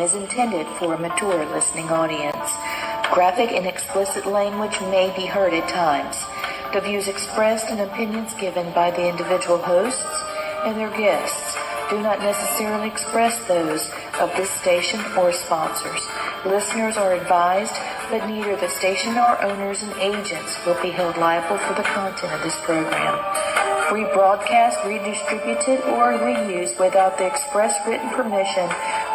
is intended for a mature listening audience. Graphic and explicit language may be heard at times. The views expressed and opinions given by the individual hosts and their guests do not necessarily express those of this station or sponsors. Listeners are advised that neither the station nor owners and agents will be held liable for the content of this program. Rebroadcast, redistributed, or reused without the express written permission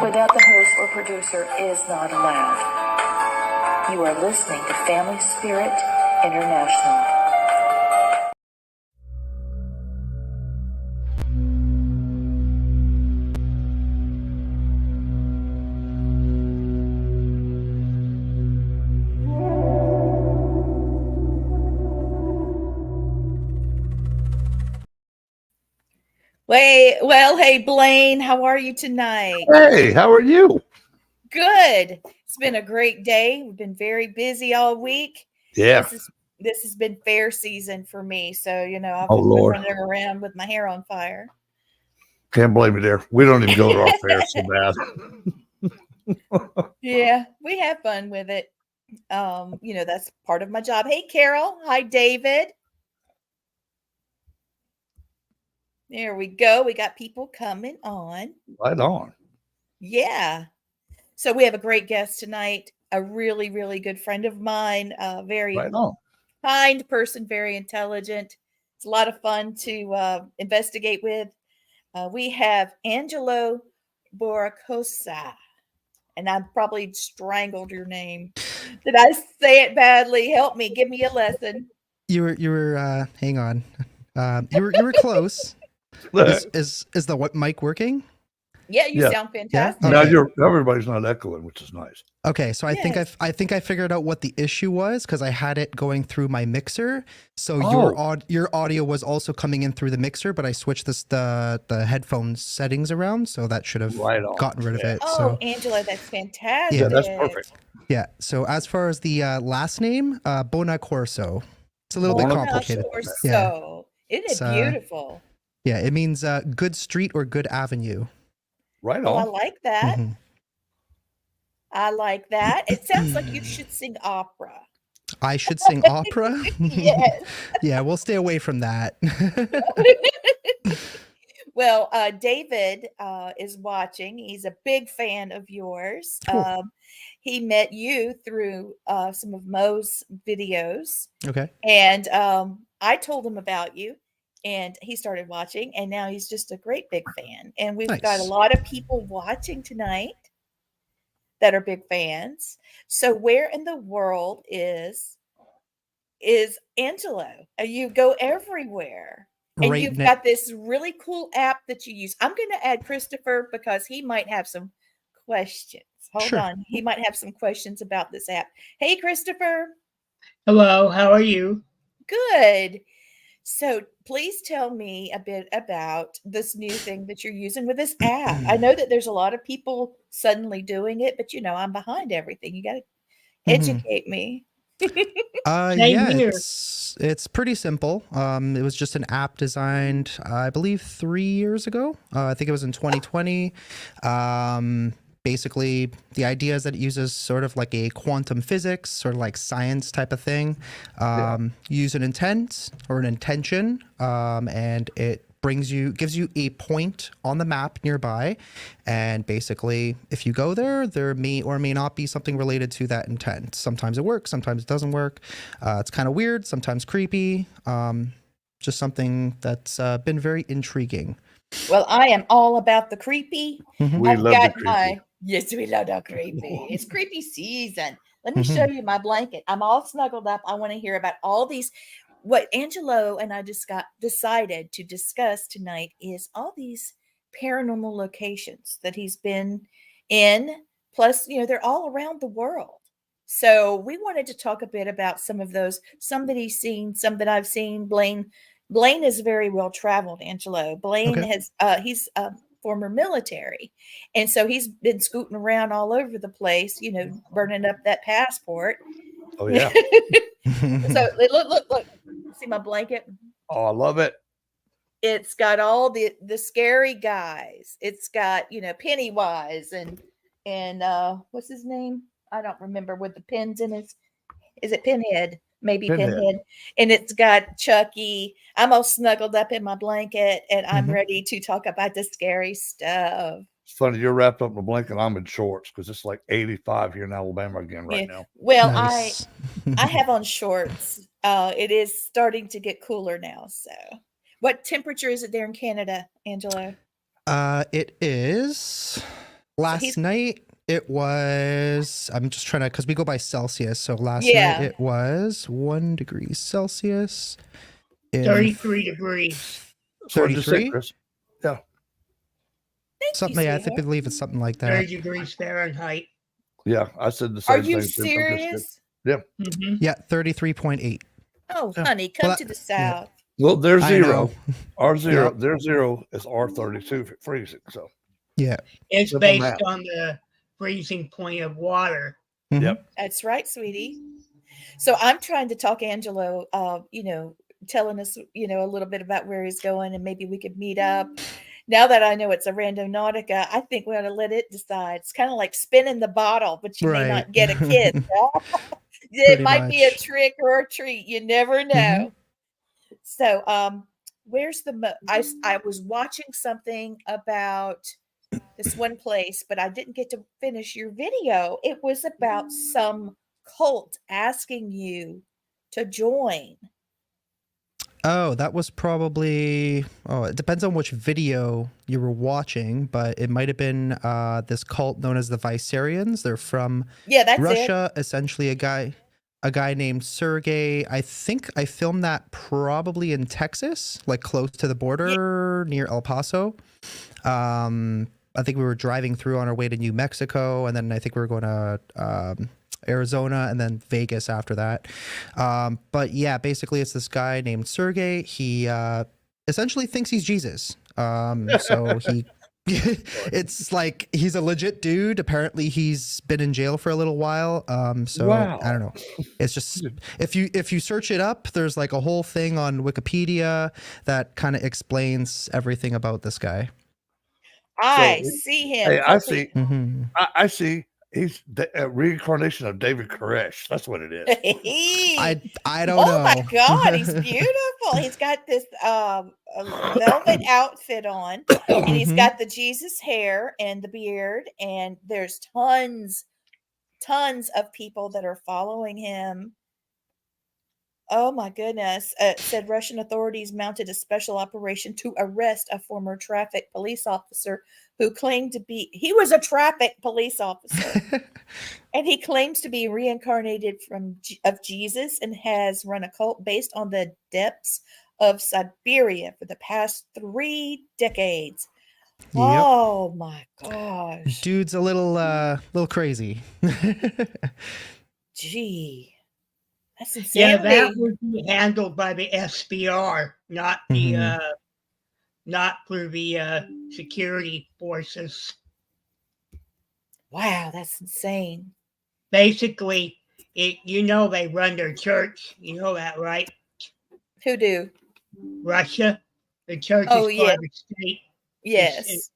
without the host or producer is not allowed. You are listening to Family Spirit International. Hey, Blaine, how are you tonight? Hey, how are you? Good. It's been a great day. We've been very busy all week. Yeah. This has been fair season for me. So, I've been running around with my hair on fire. Can't blame you there. We don't even go to our fair so bad. Yeah, we have fun with it. That's part of my job. Hey, Carol. Hi, David. There we go. We got people coming on. Right on. Yeah. So we have a great guest tonight, a really, really good friend of mine, very kind person, very intelligent. It's a lot of fun to investigate with. We have Angelo Boracosa, and I probably strangled your name. Did I say it badly? Help me. Give me a lesson. You were hang on. You were close. Is the mic working? Yeah, you sound fantastic. Yeah? Okay. Now everybody's not echoing, which is nice. Okay, so I think I figured out what the issue was because I had it going through my mixer. So your audio was also coming in through the mixer, but I switched the headphone settings around, so that should have gotten rid of it. Oh, so, Angelo, that's fantastic. Yeah, that's perfect. Yeah. So as far as the last name, Bonacorso. It's a little bit complicated. Yeah. Isn't it beautiful? Yeah, it means good street or good avenue. Right on. Oh, I like that. Mm-hmm. I like that. It sounds like you should sing opera. I should sing opera? Yes. Yeah, we'll stay away from that. Well, David is watching. He's a big fan of yours. Cool. He met you through some of Mo's videos. Okay. And I told him about you. And he started watching, and now he's just a great big fan. And we've got a lot of people watching tonight that are big fans. So where in the world is Angelo? You go everywhere. And you've got this really cool app that you use. I'm going to add Christopher because he might have some questions. Hold on. He might have some questions about this app. Hey, Christopher. Hello. How are you? Good. So please tell me a bit about this new thing that you're using with this app. I know that there's a lot of people suddenly doing it, but I'm behind everything. You got to educate me. It's pretty simple. It was just an app designed, I believe, 3 years ago. I think it was in 2020. Basically, the idea is that it uses sort of like a quantum physics, sort of like science type of thing. You use an intent or an intention, and it gives you a point on the map nearby. And basically, if you go there, there may or may not be something related to that intent. Sometimes it works, sometimes it doesn't work. It's kind of weird, sometimes creepy. Just something that's been very intriguing. Well, I am all about the creepy. We love the creepy. Yes, we love the creepy. It's creepy season. Let me show you my blanket. I'm all snuggled up. I want to hear about all these. What Angelo and I just decided to discuss tonight is all these paranormal locations that he's been in. Plus, they're all around the world. So we wanted to talk a bit about some of those. Some that he's seen, some that I've seen. Blaine is very well traveled, Angelo. Blaine he's former military. And so he's been scooting around all over the place, burning up that passport. Oh, yeah. So look. See my blanket? Oh, I love it. It's got all the scary guys. It's got, Pennywise and and what's his name? I don't remember, with the pins in his, is it Pinhead? Maybe Pinhead. Pinhead. And it's got Chucky. I'm all snuggled up in my blanket and I'm Mhm. ready to talk about the scary stuff. It's funny, you're wrapped up in a blanket. I'm in shorts because it's like 85 here in Alabama again right Yeah. now. Well, Nice. I have on shorts. It is starting to get cooler now. So, what temperature is it there in Canada, Angelo? It is So he's last night. It was. I'm just trying to, because we go by Celsius. So last night yeah. it was 1 degree Celsius. In 33 degrees. That's what I just said, 33? Chris. Yeah. Thank you, Something. Yeah, I sweetheart. believe it's something like 30 that. degrees Fahrenheit. Yeah. I said the Are same you thing. Too. I'm just kidding. serious? Yeah. Hmm. Yeah, 33.8. Oh, Yeah. honey, come Well, to the yeah. south. Well, there's I zero. know. R zero. Yep. Their zero is R32 freezing. So Yeah. It's Simple based math. on the freezing point of water. Mhm. Yep. That's right, sweetie. So I'm trying to talk Angelo, telling us, a little bit about where he's going and maybe we could meet up. Now that I know it's a Randonautica, I think we ought to let it decide. It's kind of like spinning the bottle, but you may Right. not get a kiss. It Pretty might be a much. trick or a treat. You never know. So, where's the I was watching something about this one place, but I didn't get to finish your video. It was about some cult asking you to join. Oh, that was probably. Oh, it depends on which video you were watching, but it might have been this cult known as the Vicarians. They're from Yeah, that's it. Russia. Essentially, a guy named Sergey. I think I filmed that probably in Texas, like close to the border near El Paso. I think we were driving through on our way to New Mexico, and then I think we were going to Arizona and then Vegas after that. But yeah, basically it's this guy named Sergey. He essentially thinks he's Jesus. So he it's like he's a legit dude. Apparently he's been in jail for a little while. So Wow. I don't know. It's just if you search it up, there's like a whole thing on Wikipedia that kind of explains everything about this guy. I So, see him. hey, I see. Mm-hmm. I see. He's the reincarnation of David Koresh. That's what it is. I don't know. Oh my God, he's beautiful. He's got this a velvet outfit on, and he's Mhm. got the Jesus hair and the beard, and there's tons of people that are following him. Oh my goodness. Said Russian authorities mounted a special operation to arrest a former traffic police officer who claimed to be, he was a traffic police officer, and he claims to be reincarnated of Jesus and has run a cult based on the depths of Siberia for the past 3 decades. Yep. Oh my gosh. Dude's a little crazy. Gee. That's Yeah, that insanity. would be handled by the SBR, not the Mhm. not through the security forces. Wow, that's insane. Basically, they run their church. You know that, right? Who do? Russia, the church Oh, is yeah. part of the state, Yes.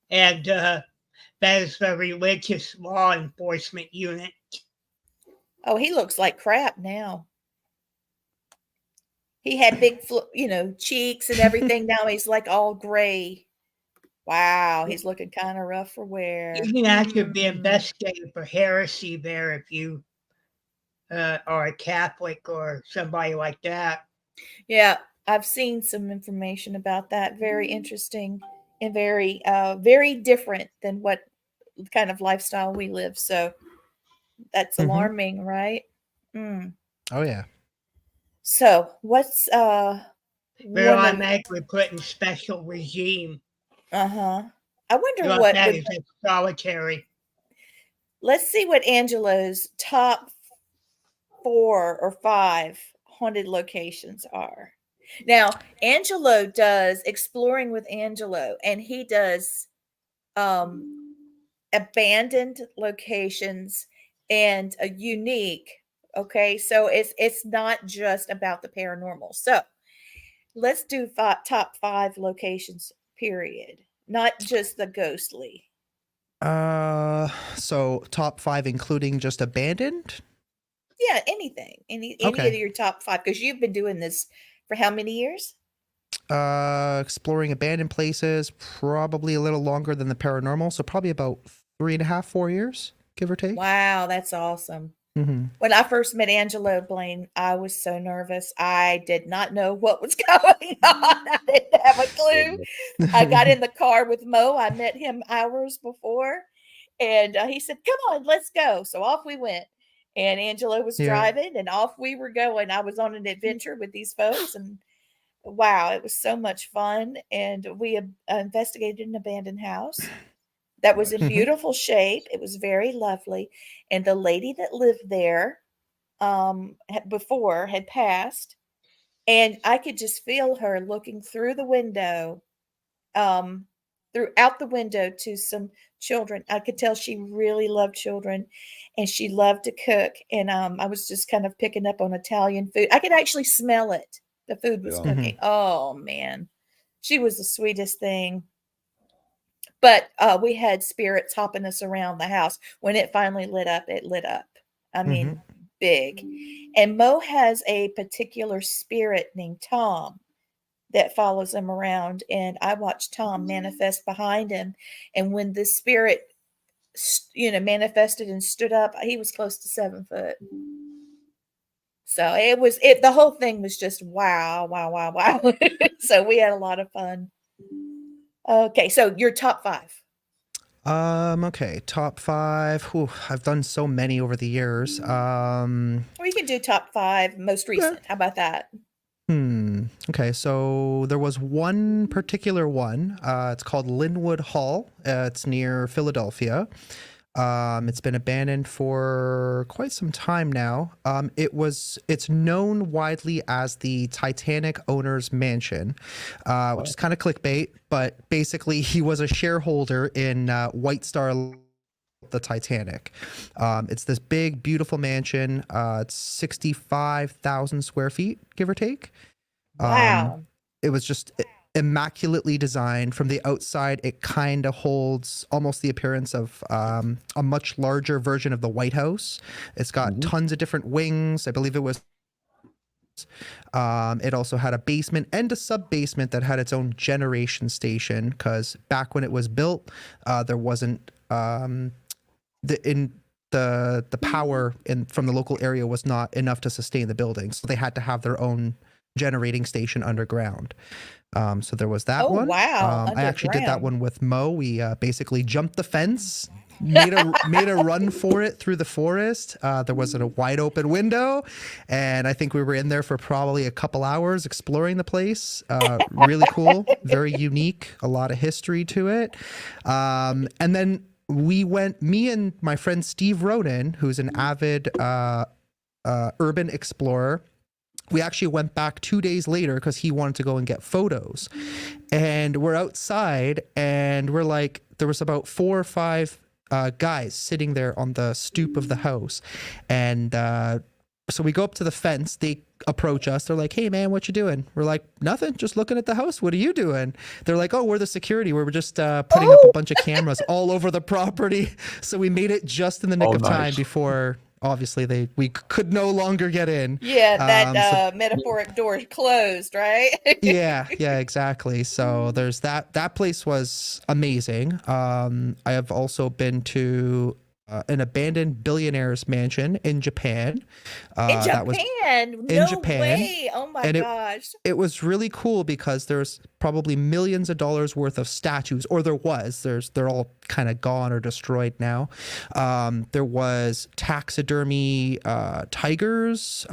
and that is the religious law enforcement unit. Oh, he looks like crap now. He had big, cheeks and everything. Now he's like all gray. Wow, he's looking kind of rough for wear. You can actually be investigated for heresy there if you are a Catholic or somebody like that. Yeah, I've seen some information about that. Very interesting and very, very different than what kind of lifestyle we live. So that's Mhm. alarming, right? Mm. Oh yeah. So what's They're one of automatically put in special regime. I wonder Like what that would, is solitary. let's see what Angelo's top 4 or 5 haunted locations are. Now, Angelo does Exploring with Angelo, and he does abandoned locations and a unique. Okay, so it's not just about the paranormal. So let's do top 5 locations. Period. Not just the ghostly. So top 5 including just abandoned? Yeah, anything. Any Okay. of your top 5, because you've been doing this for how many years? Exploring abandoned places, probably a little longer than the paranormal, so probably about 3.5, 4 years, give or take. Wow, that's awesome. Mm-hmm. When I first met Angelo, Blaine, I was so nervous. I did not know what was going on. I didn't have a clue. I got in the car with Mo. I met him hours before, and he said, "Come on, let's go." So off we went. And Angelo was Yeah. driving, and off we were going. I was on an adventure with these folks, and wow, it was so much fun. And we investigated an abandoned house that was in Mhm. beautiful shape. It was very lovely. And the lady that lived there before had passed, and I could just feel her looking through the window, um, throughout the window to some children. I could tell she really loved children, and she loved to cook. And I was just kind of picking up on Italian food. I could actually smell it. The food was Yeah. cooking. Oh man, she was the sweetest thing. But we had spirits hopping us around the house. When it finally lit up, it lit up. I mean, big. And Mo has a particular spirit named Tom that follows him around. And I watched Tom manifest behind him. And when the spirit, manifested and stood up, he was close to 7 foot. So the whole thing was just wow, wow, wow, wow. So we had a lot of fun. Okay, so your top 5. Okay, top 5. Whew, I've done so many over the years. Or you can do top 5 most recent. How about that? Okay, so there was one particular one. It's called Linwood Hall. It's near Philadelphia. It's been abandoned for quite some time now. It's known widely as the Titanic owner's mansion, which is kind of clickbait, but basically he was a shareholder in White Star, the Titanic. It's this big, beautiful mansion. It's 65,000 square feet, give or take. Wow. It was just immaculately designed. From the outside, it kind of holds almost the appearance of a much larger version of the White House. It's got tons of different wings. I believe it was. It also had a basement and a sub-basement that had its own generation station, because back when it was built, there wasn't the power from the local area was not enough to sustain the building, so they had to have their own generating station underground. So there was that one. Wow. I actually did that Underground. one with Mo. We basically jumped the fence, made a run for it through the forest. There was a wide open window, and I think we were in there for probably a couple hours exploring the place. Really cool, very unique, a lot of history to it. And then me and my friend Steve Roden, who's an avid urban explorer. We actually went back 2 days later because he wanted to go and get photos. And we're outside, and we're like, there was about 4 or 5 guys sitting there on the stoop of the house. And so we go up to the fence. They approach us. They're like, "Hey, man, what you doing?" We're like, "Nothing, just looking at the house. What are you doing?" They're like, "Oh, we're the security. We're just putting up a bunch of cameras all over the property." So we made it just in the nick of time before... Obviously, we could no longer get in. Yeah, that metaphoric door closed, right? Yeah, exactly. So there's that. That place was amazing. I have also been to an abandoned billionaire's mansion in Japan. In Japan? That was in in no Japan. way. Oh my And gosh. it was really cool because there's probably millions of dollars worth of statues, or they're all kind of gone or destroyed now. There was taxidermy tigers,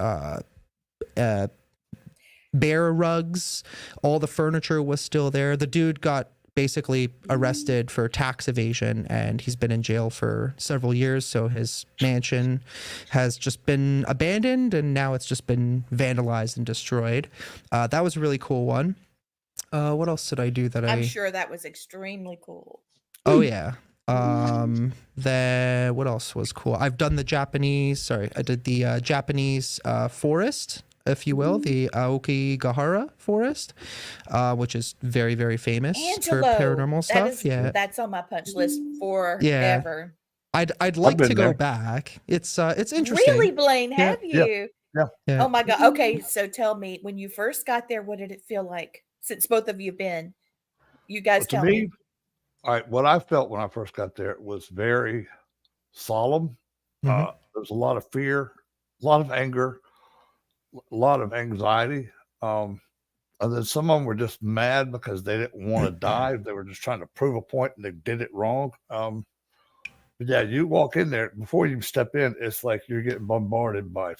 bear rugs, all the furniture was still there. The dude got basically arrested for tax evasion, and he's been in jail for several years. So his mansion has just been abandoned, and now it's just been vandalized and destroyed. That was a really cool one. What else did I do I'm sure that was extremely cool. Oh yeah. Then what else was cool? I did the Japanese forest. if you will, the Aokigahara forest, which is very, very famous for Angelo, paranormal stuff. that's on my punch list Yeah. forever. I'd like been to go there. back. It's interesting. Really, Blaine, Yeah. have you? Yeah. Yeah. Oh my God. Okay, so tell me, when you first got there, what did it feel like? Since both of you have been, you guys To tell me, me. all right, what I felt when I first got there was very solemn. Mhm. There was a lot of fear, a lot of anger, a lot of anxiety. And then some of them were just mad because they didn't want to die. They were just trying to prove a point and they did it wrong. But yeah, you walk in there before you step in, it's like you're getting bombarded by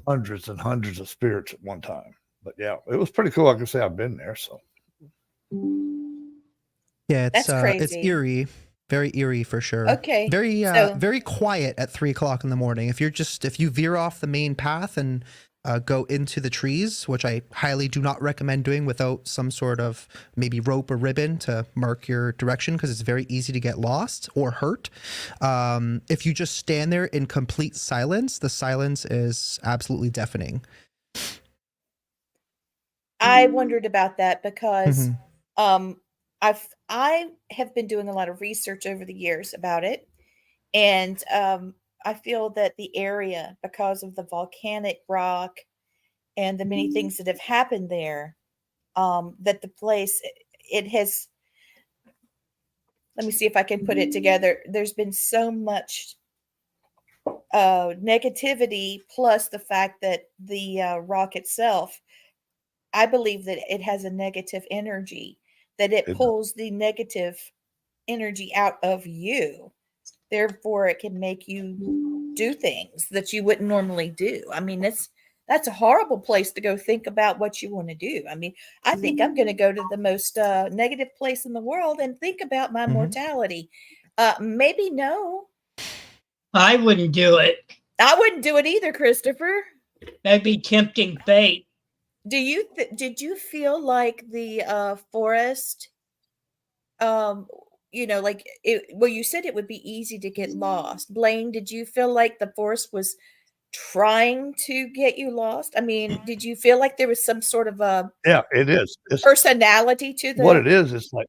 hundreds and hundreds of spirits at one time. But yeah, it was pretty cool. I can say I've been there. So Yeah, That's it's crazy. eerie, very eerie for sure. Okay, Very so very quiet at 3 o'clock in the morning. If you veer off the main path and go into the trees, which I highly do not recommend doing without some sort of maybe rope or ribbon to mark your direction, because it's very easy to get lost or hurt. If you just stand there in complete silence, the silence is absolutely deafening. I wondered about that because Mhm. I have been doing a lot of research over the years about it, and I feel that the area, because of the volcanic rock and the many things that have happened there, that the place it has. Let me see if I can put it together. There's been so much negativity, plus the fact that the rock itself, I believe that it has a negative energy, that it it, pulls the negative energy out of you. Therefore, it can make you do things that you wouldn't normally do. I mean, that's a horrible place to go think about what you want to do. I mean, I think I'm going to go to the most negative place in the world and think about my Mhm. mortality. Maybe no. I wouldn't do it. I wouldn't do it either, Christopher. That'd be tempting fate. Did you feel like the forest, um like well, you said it would be easy to get lost. Blaine, did you feel like the forest was trying to get you lost? I mean, did you feel like there was some sort of a yeah, it is. It's personality to what the it is. It's like,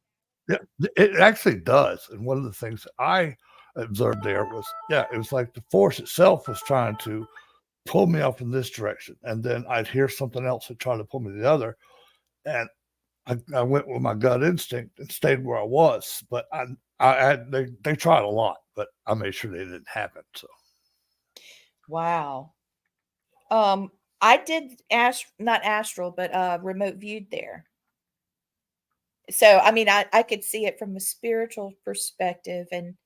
yeah, it actually does. And one of the things I observed there was, yeah, it was like the force itself was trying to pull me off in this direction. And then I'd hear something else that tried to pull me the other. And I went with my gut instinct and stayed where I was. But they tried a lot, but I made sure they didn't happen. So wow. I did not astral, but remote viewed there. So I mean, I could see it from a spiritual perspective, and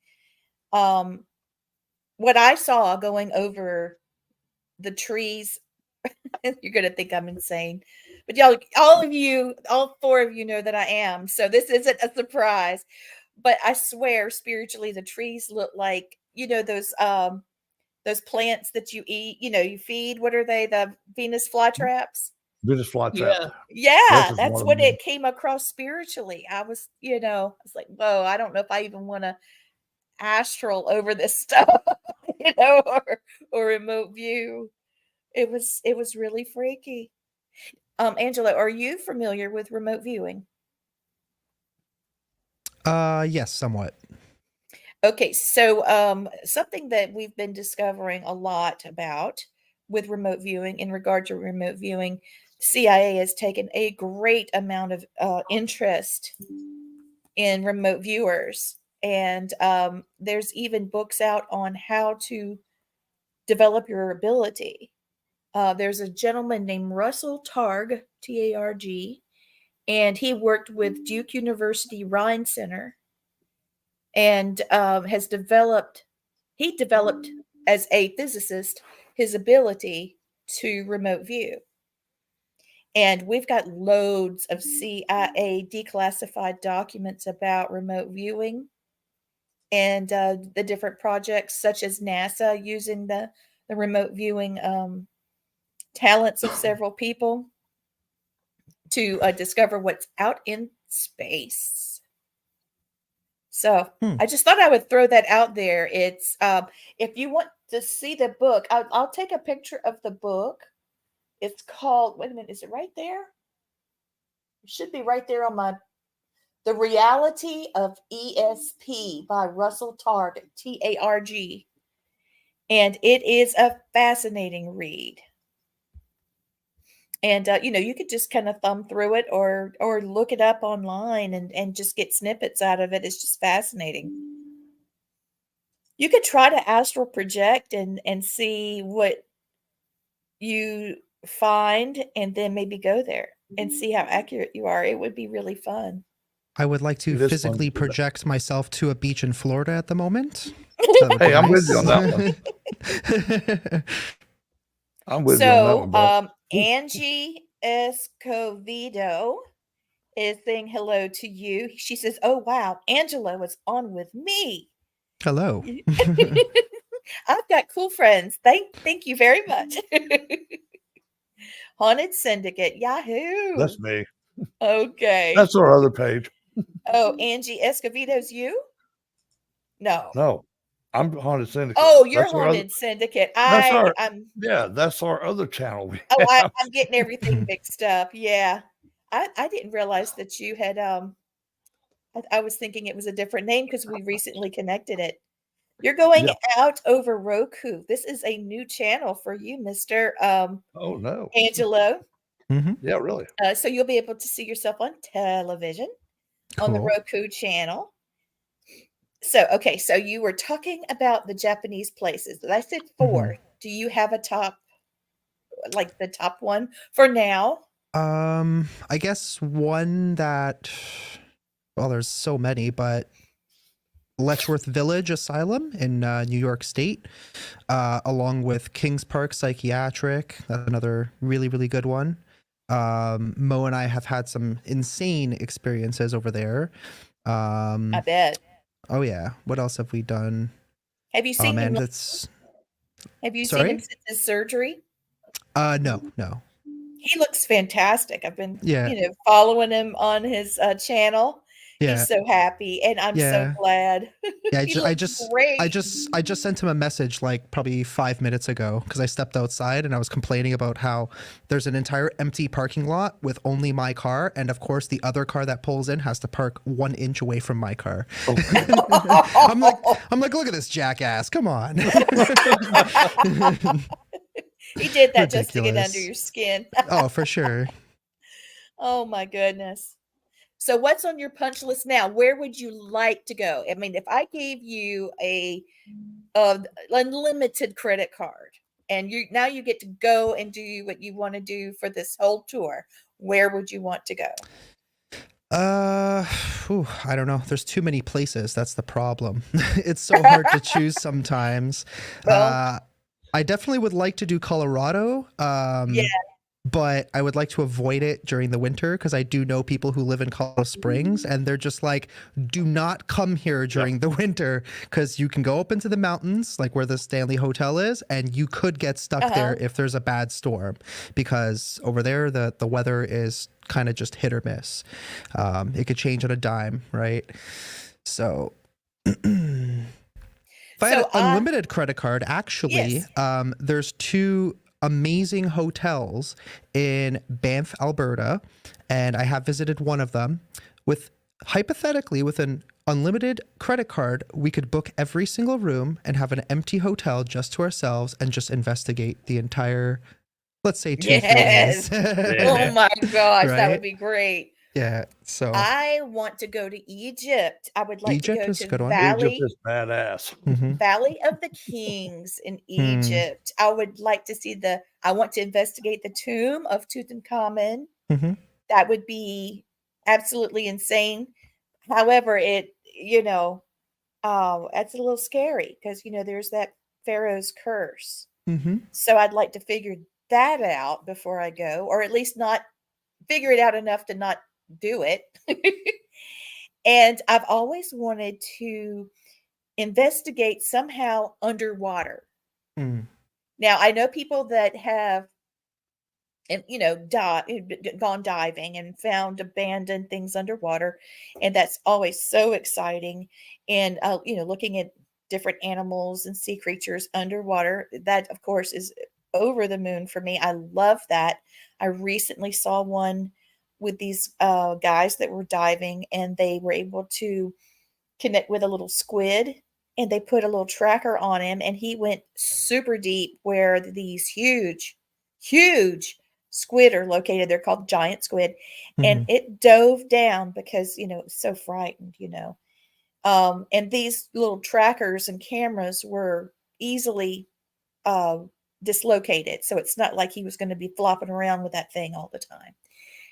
um what I saw going over the trees, you're gonna think I'm insane, but y'all, all four of you know that I am. So this isn't a surprise. But I swear, spiritually, the trees look like, those plants that you eat. You feed. What are they? The Venus flytraps. Venus flytrap. Yeah. Growth Yeah, is that's one of what them. it came across spiritually. I was like, whoa, I don't know if I even want to astral over this stuff, or remote view. It was really freaky. Angela, are you familiar with remote viewing? Yes, somewhat. Okay, so something that we've been discovering a lot about with remote viewing, in regard to remote viewing, CIA has taken a great amount of interest in remote viewers, and there's even books out on how to develop your ability. There's a gentleman named Russell Targ, Targ, and he worked with Duke University Rhine Center, and he developed as a physicist his ability to remote view. And we've got loads of CIA declassified documents about remote viewing, and the different projects, such as NASA using the remote viewing talents of several people to discover what's out in space. So Hmm. I just thought I would throw that out there. It's if you want to see the book, I'll take a picture of the book It's called, wait a minute, is it right there? It should be right there on my, The Reality of ESP by Russell Targ, Targ. And it is a fascinating read. And you could just kind of thumb through it or look it up online and just get snippets out of it. It's just fascinating. You could try to astral project and see what you find, and then maybe go there and see how accurate you are. It would be really fun. I would like to It is fun physically to do that. project myself to a beach in Florida at the moment. Hey, I'm with you on that one. I'm with you on that So, one, bro. Angie Escovedo is saying hello to you. She says, "Oh wow, Angelo is on with me." Hello. I've got cool friends. Thank you very much. Haunted Syndicate, Yahoo. That's me. Okay. That's our other page. Oh, Angie Escovedo's you? No. No, I'm Haunted Syndicate. Oh, you're That's our Haunted Syndicate. That's our I'm that's our other channel. We oh, have. I'm getting everything mixed up. Yeah. I didn't realize that you had I was thinking it was a different name because we recently connected it. You're going Yeah. out over Roku. This is a new channel for you, Mr. Oh no. Angelo. Mhm. Yeah, really. So you'll be able to see yourself on television on the Cool. Roku channel. So, okay, so you were talking about the Japanese places. I said 4. Do you have a top, like the top one for now? I guess one that, well, there's so many, but Letchworth Village Asylum in New York State, along with Kings Park Psychiatric. That's another really, really good one. Mo and I have had some insane experiences over there. I bet. Oh yeah. What else have we done? Have you seen him? And it's Have you seen sorry? him since his surgery? No. He looks fantastic. I've been, Yeah. following him on his channel. Yeah. He's so happy, and I'm so Yeah. glad. Yeah, He looks great. I just sent him a message like probably 5 minutes ago because I stepped outside and I was complaining about how there's an entire empty parking lot with only my car, and of course the other car that pulls in has to park 1 inch away from my car. I'm like, look at this jackass! Come on. He did that just to get Ridiculous. under your skin. Oh, for sure. Oh my goodness. So what's on your punch list now? Where would you like to go? I mean, if I gave you a unlimited credit card and you get to go and do what you want to do for this whole tour, where would you want to go? I don't know. There's too many places. That's the problem. It's so hard to choose sometimes. Well, I definitely would like to do Colorado. yeah. But I would like to avoid it during the winter because I do know people who live in Colorado Springs and they're just like, do not come here during the winter because you can go up into the mountains, like where the Stanley Hotel is, and you could get stuck there if there's a bad storm because over there the weather is kind of just hit or miss. It could change on a dime, right? So if I had an unlimited credit card, actually, there's 2 amazing hotels in Banff, Alberta, and I have visited one of them. Hypothetically, with an unlimited credit card, we could book every single room and have an empty hotel just to ourselves and just investigate the entire, let's say, 2 Yes. days. Oh my gosh, that Right? would be great. Yeah. So I want to go to Egypt. I would like Egypt to go is a to good one. Valley. Egypt is badass. Valley of the Kings in Egypt. I would like to see I want to investigate the tomb of Tutankhamun. That would be absolutely insane. However, it's a little scary because, there's that Pharaoh's curse. So I'd like to figure that out before I go, or at least not figure it out enough to not do it. And I've always wanted to investigate somehow underwater. Now, I know people that have, gone diving and found abandoned things underwater, and that's always so exciting. And looking at different animals and sea creatures underwater, that of course is over the moon for me. I love that. I recently saw one with these guys that were diving, and they were able to connect with a little squid, and they put a little tracker on him, and he went super deep where these huge squid are located. They're called giant squid, and Mhm. it dove down because it's so frightened. And these little trackers and cameras were easily uh, dislocated, so it's not like he was going to be flopping around with that thing all the time.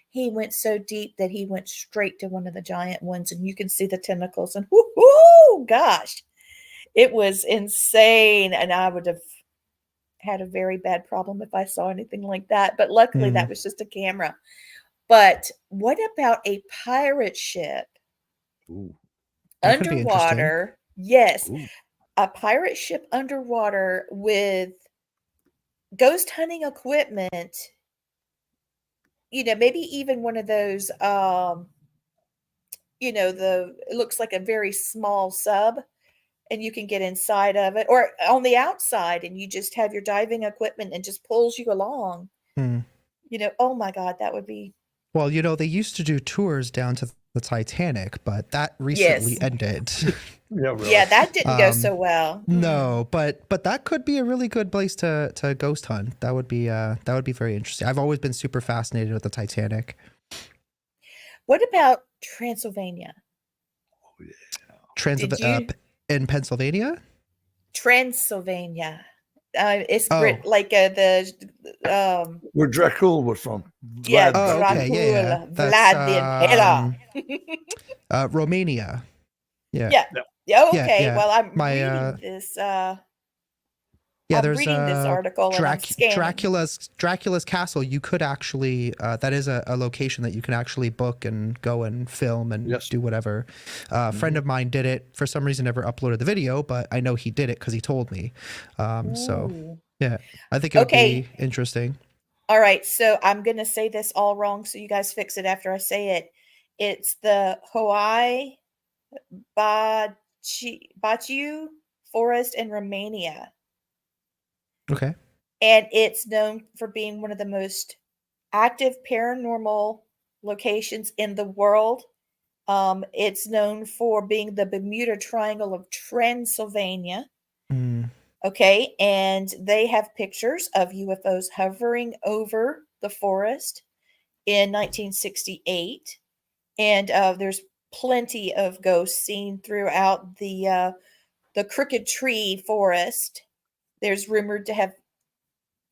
He went so deep that he went straight to one of the giant ones, and you can see the tentacles, and whoo, gosh, it was insane. And I would have had a very bad problem if I saw anything like that. But luckily, that Mm. was just a camera. But what about a pirate ship Ooh, That could be interesting. underwater? Yes, ooh. a pirate ship underwater with ghost hunting equipment. Maybe even one of those it looks like a very small sub, and you can get inside of it or on the outside, and you just have your diving equipment and just pulls you along. Hmm. Oh my God, that would be. Well, they used to do tours down to the Titanic, but that recently Yes. ended. Yeah, really. Yeah, that didn't go Um, so well. No, but that could be a really good place to ghost hunt. That would be very interesting. I've always been super fascinated with the Titanic. What about Transylvania? Oh, yeah. Did you In Pennsylvania? Transylvania? It's Oh. Like the Where Dracula was from. yeah, Vlad Oh, okay, Dracula. yeah. Dracula, That's Vlad the Impaler. Romania. Yeah. Yeah. Yeah. Yeah, Yeah, okay. yeah. Well, My yeah, I'm there's reading this article and I'm scanning. Dracula's castle. You could actually that is a location that you can actually book and go and film and Yes. do whatever. A friend of mine did it. For some reason, never uploaded the video, but I know he did it because he told me. So Ooh. yeah, I think it would Okay. be interesting. All right. So I'm going to say this all wrong. So you guys fix it after I say it. It's the Hawaii Baciu Forest in Romania. Okay. And it's known for being one of the most active paranormal locations in the world. It's known for being the Bermuda Triangle of Transylvania. Mm. Okay, and they have pictures of UFOs hovering over the forest in 1968, and there's plenty of ghosts seen throughout the Crooked Tree Forest. There's rumored to have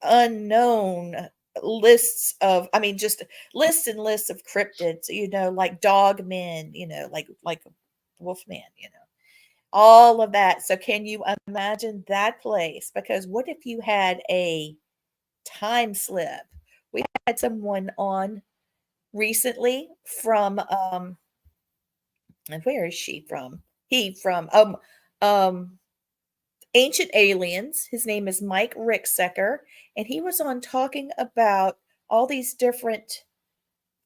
unknown lists of, I mean, just lists and lists of cryptids, like dog men, like wolfman, all of that. So can you imagine that place? Because what if you had a time slip? We had someone on recently from and where is she from? He from Ancient Aliens. His name is Mike Ricksecker, and he was on talking about all these different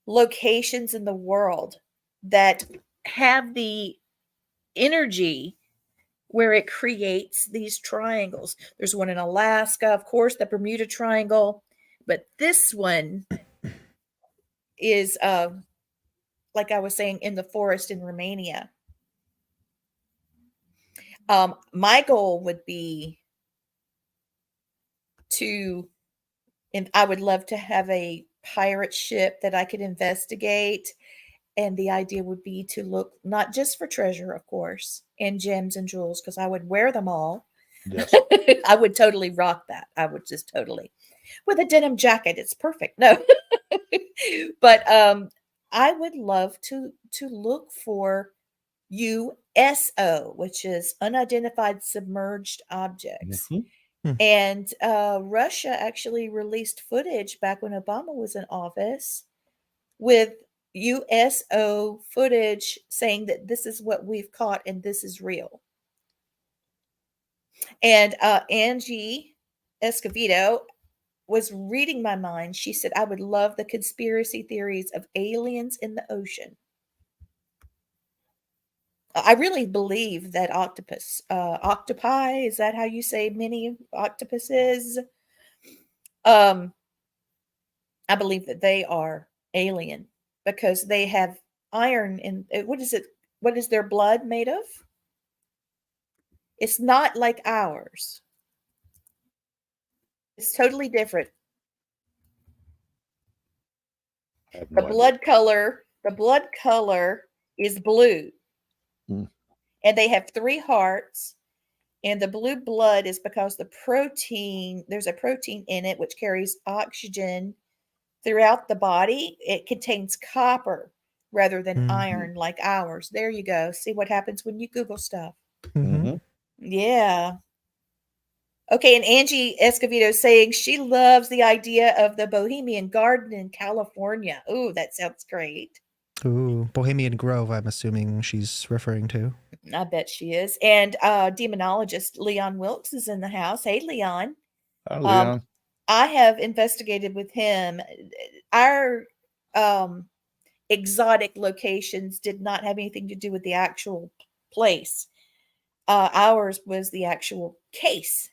locations in the world that have the energy where it creates these triangles. There's one in Alaska, of course, the Bermuda Triangle, but this one is, like I was saying, in the forest in Romania. My goal would be to, and I would love to have a pirate ship that I could investigate. And the idea would be to look not just for treasure, of course, and gems and jewels, because I would wear them all. Yes. I would totally rock that. I would just totally, with a denim jacket. It's perfect. No, but I would love to look for USO, which is unidentified submerged objects. Mhm. And Russia actually released footage back when Obama was in office with USO footage saying that this is what we've caught and this is real. And Angie Escovedo was reading my mind. She said, I would love the conspiracy theories of aliens in the ocean. I really believe that octopi, is that how you say many octopuses? I believe that they are alien because they have iron in what is it? What is their blood made of? It's not like ours. It's totally different. I have The no idea. blood color is blue. Hmm. And they have 3 hearts. And the blue blood is because there's a protein in it which carries oxygen throughout the body. It contains copper rather than Mhm. iron like ours. There you go. See what happens when you Google stuff. Mhm. Mhm. Yeah. Okay, and Angie Escovedo is saying she loves the idea of the Bohemian Garden in California. Ooh, that sounds great. Ooh, Bohemian Grove, I'm assuming she's referring to. I bet she is. And demonologist Leon Wilkes is in the house. Hey, Leon. Hi, Um, Leon. I have investigated with him. Our exotic locations did not have anything to do with the actual place. Ours was the actual case.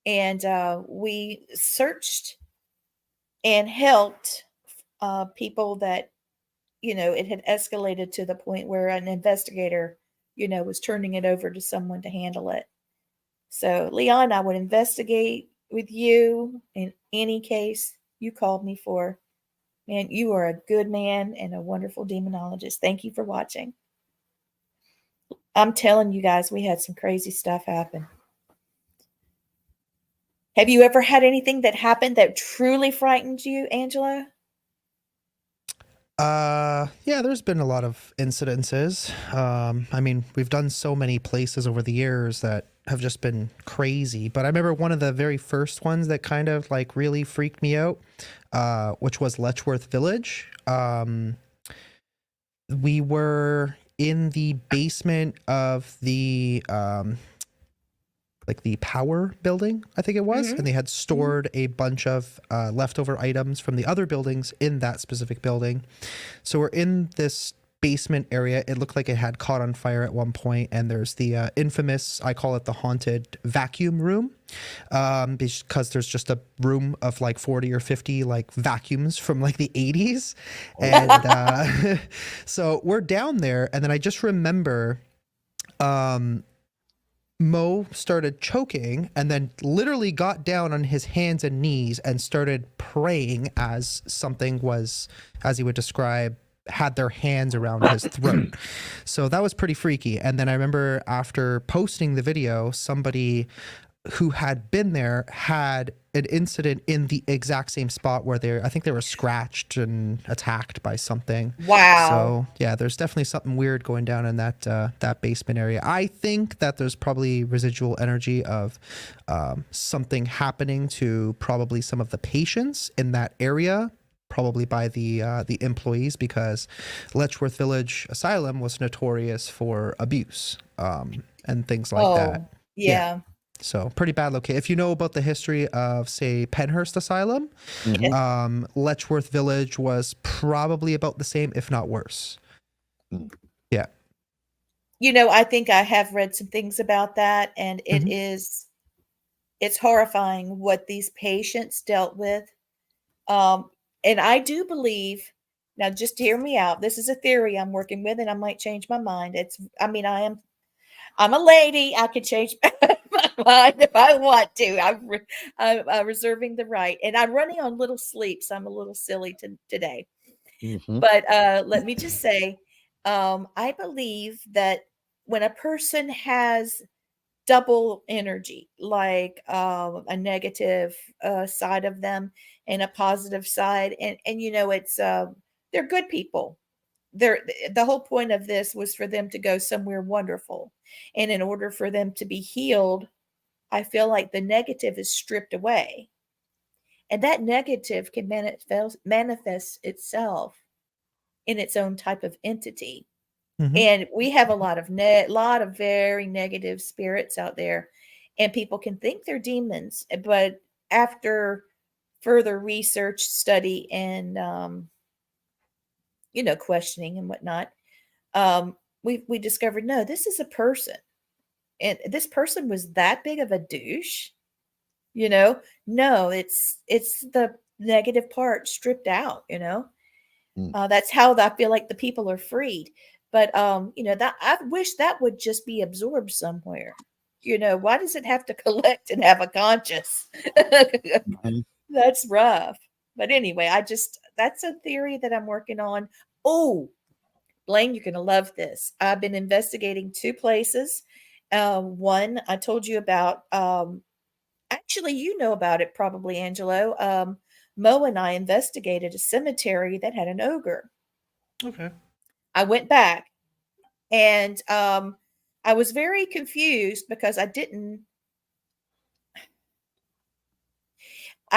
And we searched and helped people that, it had escalated to the point where an investigator, was turning it over to someone to handle it. So, Leon, I would investigate with you in any case you called me for. Man, you are a good man and a wonderful demonologist. Thank you for watching. I'm telling you guys, we had some crazy stuff happen. Have you ever had anything that happened that truly frightened you, Angelo? Yeah, there's been a lot of incidences. I mean, we've done so many places over the years that have just been crazy. But I remember one of the very first ones that kind of like really freaked me out, which was Letchworth Village. We were in the basement of the like the power building, I think it was, Mhm. and they had stored a bunch of leftover items from the other buildings in that specific building. So we're in this basement area. It looked like it had caught on fire at one point, and there's the infamous, I call it the haunted vacuum room, because there's just a room of like 40 or 50 like vacuums from like the 80s. And so we're down there, and then I just remember Mo started choking and then literally got down on his hands and knees and started praying as something was, as he would describe, had their hands around his throat. So that was pretty freaky. And then I remember after posting the video, somebody who had been there had an incident in the exact same spot where I think they were scratched and attacked by something. Wow. So yeah, there's definitely something weird going down in that basement area. I think that there's probably residual energy of something happening to probably some of the patients in that area, probably by the employees, because Letchworth Village Asylum was notorious for abuse and things like that. Yeah. So pretty bad location. If you know about the history of, say, Penhurst Asylum, Mhm. Letchworth Village was probably about the same, if not worse. Yeah. I think I have read some things about that, and it's horrifying what these patients dealt with. And I do believe, now just hear me out. This is a theory I'm working with, and I might change my mind. I'm a lady. I can change my mind if I want to. I'm reserving the right, and I'm running on little sleep, so I'm a little silly today. Mhm. But let me just say, I believe that when a person has double energy, like a negative side of them and a positive side, and it's they're good people. The whole point of this was for them to go somewhere wonderful, and in order for them to be healed, I feel like the negative is stripped away, and that negative can manifest itself in its own type of entity. Mm-hmm. And we have a lot of very negative spirits out there, and people can think they're demons, but after further research, study, and questioning and whatnot, we discovered no, this is a person, and this person was that big of a douche You know, no, it's the negative part stripped out. You know, that's how I feel like the people are freed. But you know, that I wish that would just be absorbed somewhere. You know, why does it have to collect and have a conscience? Mhm. That's rough. But anyway, that's a theory that I'm working on. Oh, Blaine, you're going to love this. I've been investigating two places. One I told you about. Actually, you know about it probably, Angelo. Mo and I investigated a cemetery that had an ogre. Okay. I went back and I was very confused because I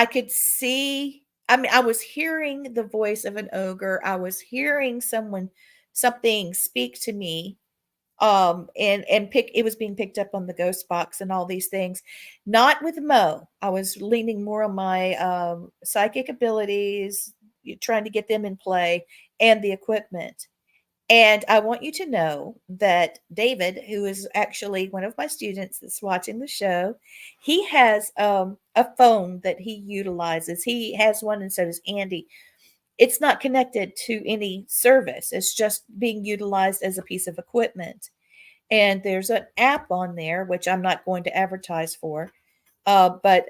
could see, I mean, I was hearing the voice of an ogre. I was hearing something speak to me. And it was being picked up on the ghost box and all these things. Not with Mo. I was leaning more on my psychic abilities, trying to get them in play and the equipment. And I want you to know that David, who is actually one of my students that's watching the show, he has a phone that he utilizes. He has one, and so does Andy. It's not connected to any service, it's just being utilized as a piece of equipment. And there's an app on there, which I'm not going to advertise for. But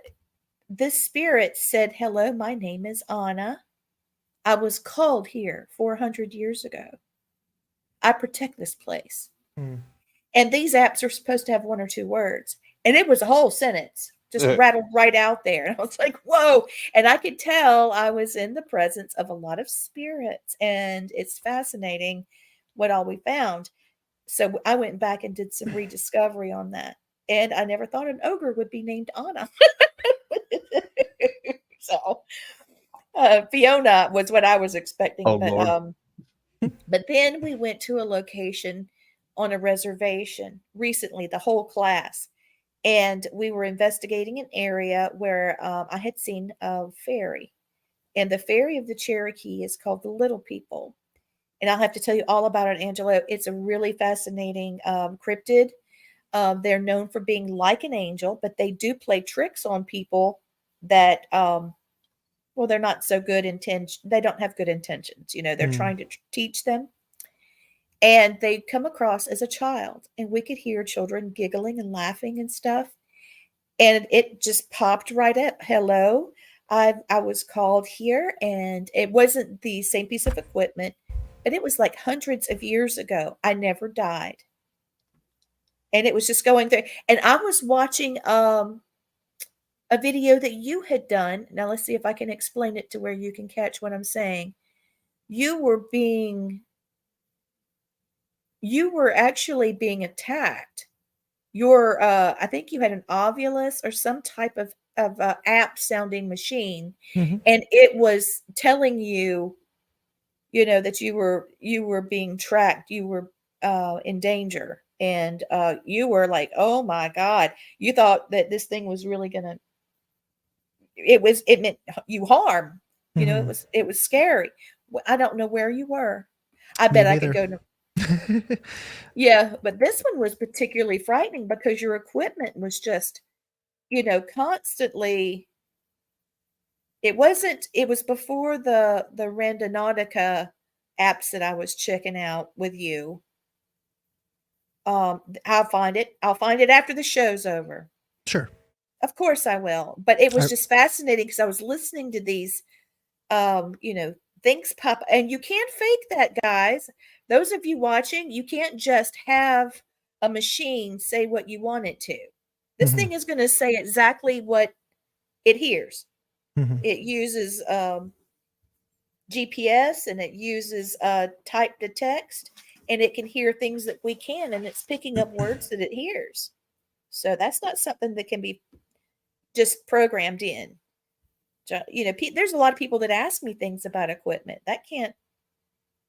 this spirit said, "Hello, my name is Anna. I was called here 400 years ago. I protect this place." Hmm. And these apps are supposed to have one or two words. And it was a whole sentence just Uh. rattled right out there. And I was like, whoa. And I could tell I was in the presence of a lot of spirits. And it's fascinating what all we found. So I went back and did some rediscovery on that. And I never thought an ogre would be named Anna. So Fiona was what I was expecting. Oh, Lord. But then we went to a location on a reservation recently, the whole class. And we were investigating an area where I had seen a fairy. And the fairy of the Cherokee is called the Little People. And I'll have to tell you all about it, Angelo. It's a really fascinating cryptid. They're known for being like an angel, but they do play tricks on people that, well, they're not so good intention. They don't have good intentions. You know, they're Hmm. trying to teach them. And they come across as a child, and we could hear children giggling and laughing and stuff. And it just popped right up. Hello, I was called here, and it wasn't the same piece of equipment, but it was like hundreds of years ago. I never died. And it was just going through. And I was watching a video that you had done. Now let's see if I can explain it to where you can catch what I'm saying. You were being you were actually being attacked. Your I think you had an Ovilus or some type of app sounding machine, Mhm. and it was telling you, you know, that you were being tracked, you were in danger, and you were like, oh my god, you thought that this thing was really gonna, it meant you harm, you know, Mhm. it was scary. I don't know where you were. I Me bet I could neither. go to, yeah, but this one was particularly frightening because your equipment was just, you know, constantly. It was before the Randonautica apps that I was checking out with you. I'll find it after the show's over. Sure. Of course I will. But it I, was just fascinating because I was listening to these you know, things pop, and you can't fake that, guys. Those of you watching, you can't just have a machine say what you want it to. This Mhm. thing is going to say exactly what it hears. Mhm. It uses GPS, and it uses type to text, and it can hear things that we can, and it's picking up words that it hears. So that's not something that can be just programmed in. You know, there's a lot of people that ask me things about equipment.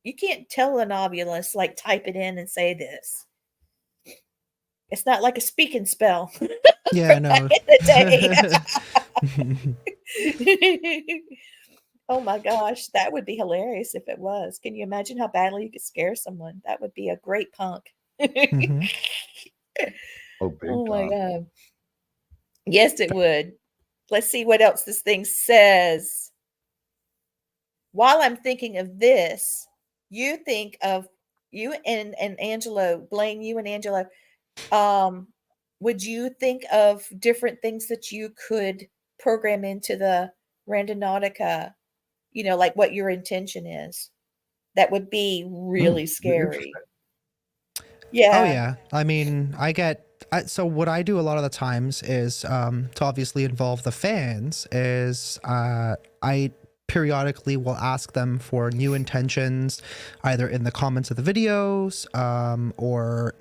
You can't tell an Ovilus like type it in and say this. It's not like a speak and spell yeah, from back no. in the day. Oh my gosh, that would be hilarious if it was. Can you imagine how badly you could scare someone? That would be a great punk. Mhm. Oh, big Oh my time. god. Yes, it would. Let's see what else this thing says. While I'm thinking of this, you think of you and Angelo, Blaine, you and Angelo. Would you think of different things that you could program into the Randonautica? Like what your intention is. That would be really scary. Oh Yeah. yeah. I mean, so what I do a lot of the times is to obviously involve the fans is I periodically will ask them for new intentions, either in the comments of the videos or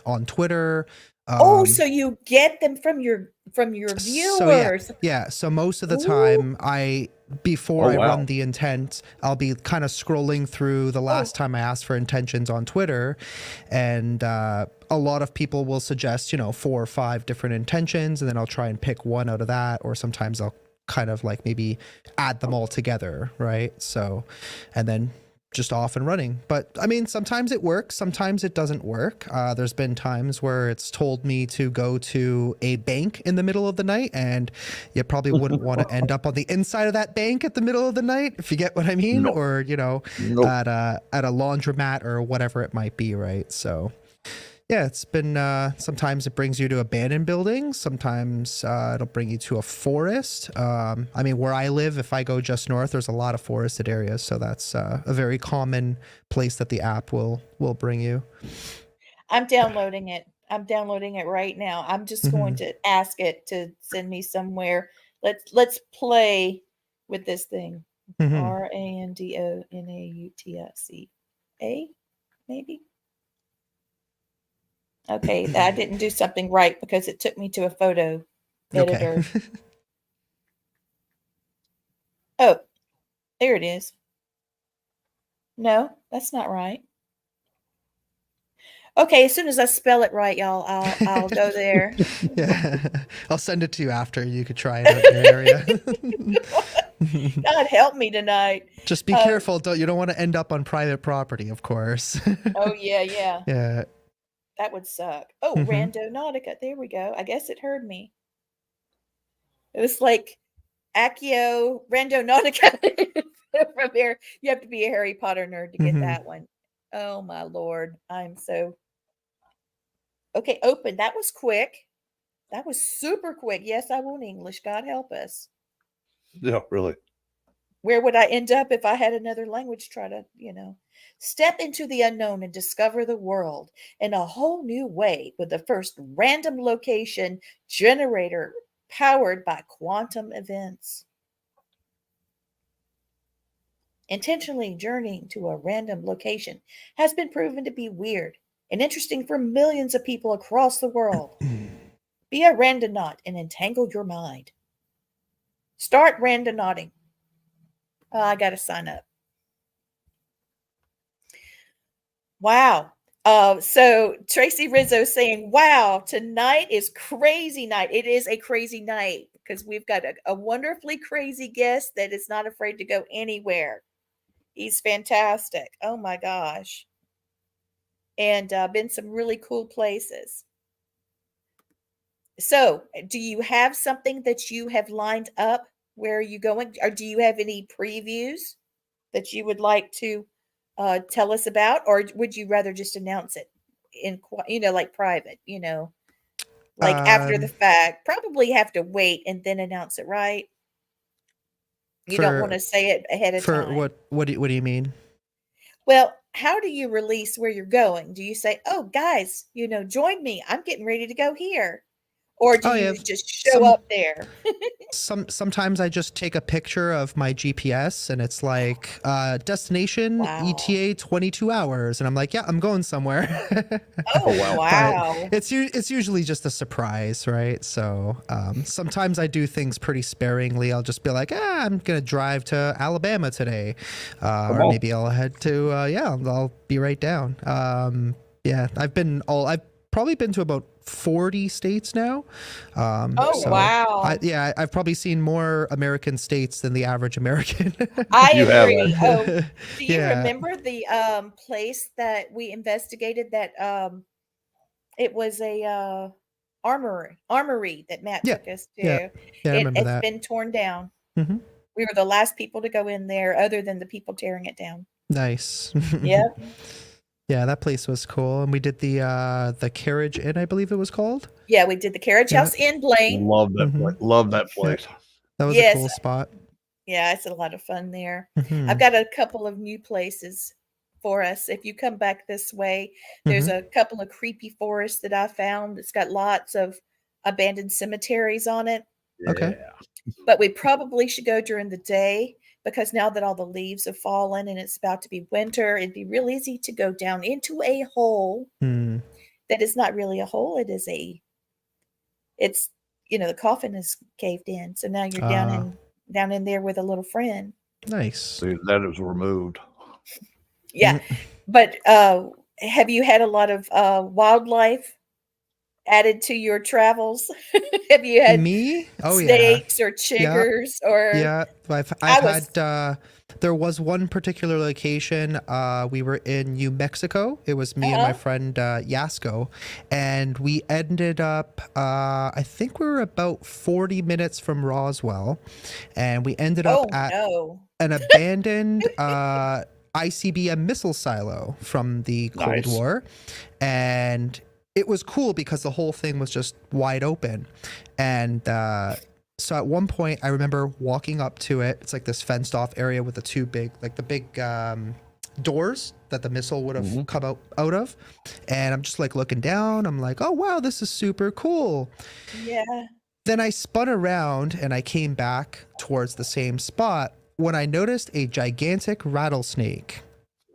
on Twitter. So you get them from your So yeah, viewers. yeah. So most of the Ooh. time, before Oh, I wow. run the intent, I'll be kind of scrolling through the last time I asked for intentions on Twitter, and a lot of people will suggest 4 or 5 different intentions, and then I'll try and pick one out of that, or sometimes I'll kind of like maybe add them all together, right? So, and then just off and running. But I mean, sometimes it works, sometimes it doesn't work. There's been times where it's told me to go to a bank in the middle of the night, and you probably wouldn't want to end up on the inside of that bank at the middle of the night, if you get what I mean. No. Or Nope. at a laundromat or whatever it might be, right? So yeah, it's been sometimes it brings you to abandoned buildings, sometimes it'll bring you to a forest. I mean, where I live, if I go just north, there's a lot of forested areas, so that's a very common place that the app will bring you. I'm downloading it. I'm downloading it right now. I'm just going to ask it to send me somewhere. Let's play with this thing. Randonautica, maybe. Okay, I didn't do something right because it took me to a photo editor. Okay. Oh, there it is. No, that's not right. Okay, as soon as I spell it right, y'all, I'll go there. Yeah, I'll send it to you after. You could try it out in your area. God help me tonight. Just be careful. You don't want to end up on private property, of course. Oh yeah. Yeah. That would suck. Oh, Randonautica. There we go. I guess it heard me. It was like Accio Randonautica. From there, you have to be a Harry Potter nerd to get that one. Oh my lord. I'm so okay. Open. That was quick. That was super quick. Yes, I want English. God help us. Yeah, really. Where would I end up if I had another language? Try to, step into the unknown and discover the world in a whole new way with the first random location generator powered by quantum events. Intentionally journeying to a random location has been proven to be weird and interesting for millions of people across the world. Be a randonaut and entangle your mind. Start randonauting. Oh, I got to sign up. Wow. So Tracy Rizzo saying, wow, tonight is crazy night. It is a crazy night because we've got a wonderfully crazy guest that is not afraid to go anywhere. He's fantastic. Oh my gosh. And been some really cool places. So do you have something that you have lined up? Where are you going? Or do you have any previews that you would like to tell us about, or would you rather just announce it in like private, like after the fact? Probably have to wait and then announce it, right? You don't want to say it ahead of time. What do you mean? Well, how do you release where you're going? Do you say, oh guys, join me, I'm getting ready to go here? Or do you just show up there? Sometimes I just take a picture of my GPS and it's like destination ETA 22 hours, and I'm like, yeah, I'm going somewhere. Oh wow! But it's usually just a surprise, right? So sometimes I do things pretty sparingly. I'll just be like, I'm gonna drive to Alabama today, or maybe I'll head to I'll be right down. I've probably been to about 40 states now. Wow. I've probably seen more American states than the average American. I agree. Do you remember the place that we investigated that it was a armory that Matt Yeah, took us to. yeah, I remember It's that. been torn down. Mhm. We were the last people to go in there, other than the people tearing it down. Nice. Yep. Yeah, that place was cool, and we did the Carriage Inn, I believe it was called. Yeah, we did the Carriage Yeah. House in Blaine. Love that Mhm. place. Love that place. That was a Yes. cool spot. Yeah, it's a lot of fun there. Mhm. I've got a couple of new places for us. If you come back this way, there's Mhm. a couple of creepy forests that I found. It's got lots of abandoned cemeteries on it. Okay. But we probably should go during the day, because now that all the leaves have fallen and it's about to be winter, it'd be real easy to go down into a hole Hmm. that is not really a hole. It's the coffin is caved in. So now you're down in there with a little friend. Nice. See, that is removed. Yeah. But have you had a lot of wildlife added to your travels? Have you had Me? Oh yeah. snakes or chiggers or Yeah, I've had there was one particular location. We were in New Mexico. It was me and my friend Yasko, and we ended up. I think we were about 40 minutes from Roswell, and we ended up at an abandoned ICBM missile silo from the Cold War, and it was cool because the whole thing was just wide open, and so at one point I remember walking up to it. It's like this fenced off area with the two big, like the big doors that the missile would have come out of, and I'm just like looking down. I'm like, oh wow, this is super cool. Yeah. Then I spun around and I came back towards the same spot when I noticed a gigantic rattlesnake.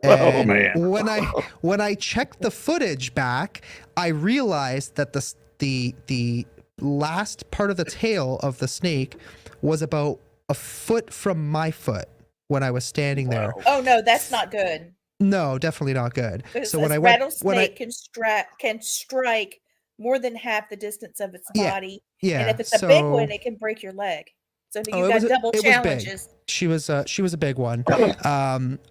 And when I checked the footage back, I realized that the last part of the tail of the snake was about a foot from my foot when I was standing there. Oh no, that's not good. No, definitely not good. So when rattlesnake can strike more than half the distance of its body. Yeah. And if it's a big one, it can break your leg. So you got double challenges. She was a big one.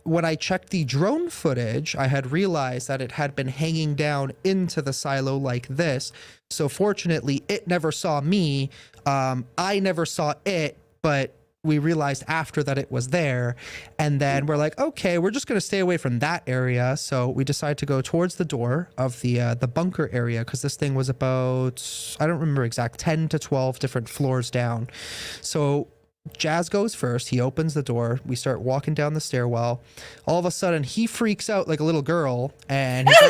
When I checked the drone footage, I had realized that it had been hanging down into the silo like this. So fortunately, it never saw me. I never saw it, but we realized after that it was there. And then we're like, okay, we're just going to stay away from that area. So we decided to go towards the door of the bunker area, because this thing was about, I don't remember exact, 10 to 12 different floors down. So Jazz goes first. He opens the door. We start walking down the stairwell. All of a sudden, he freaks out like a little girl, and he's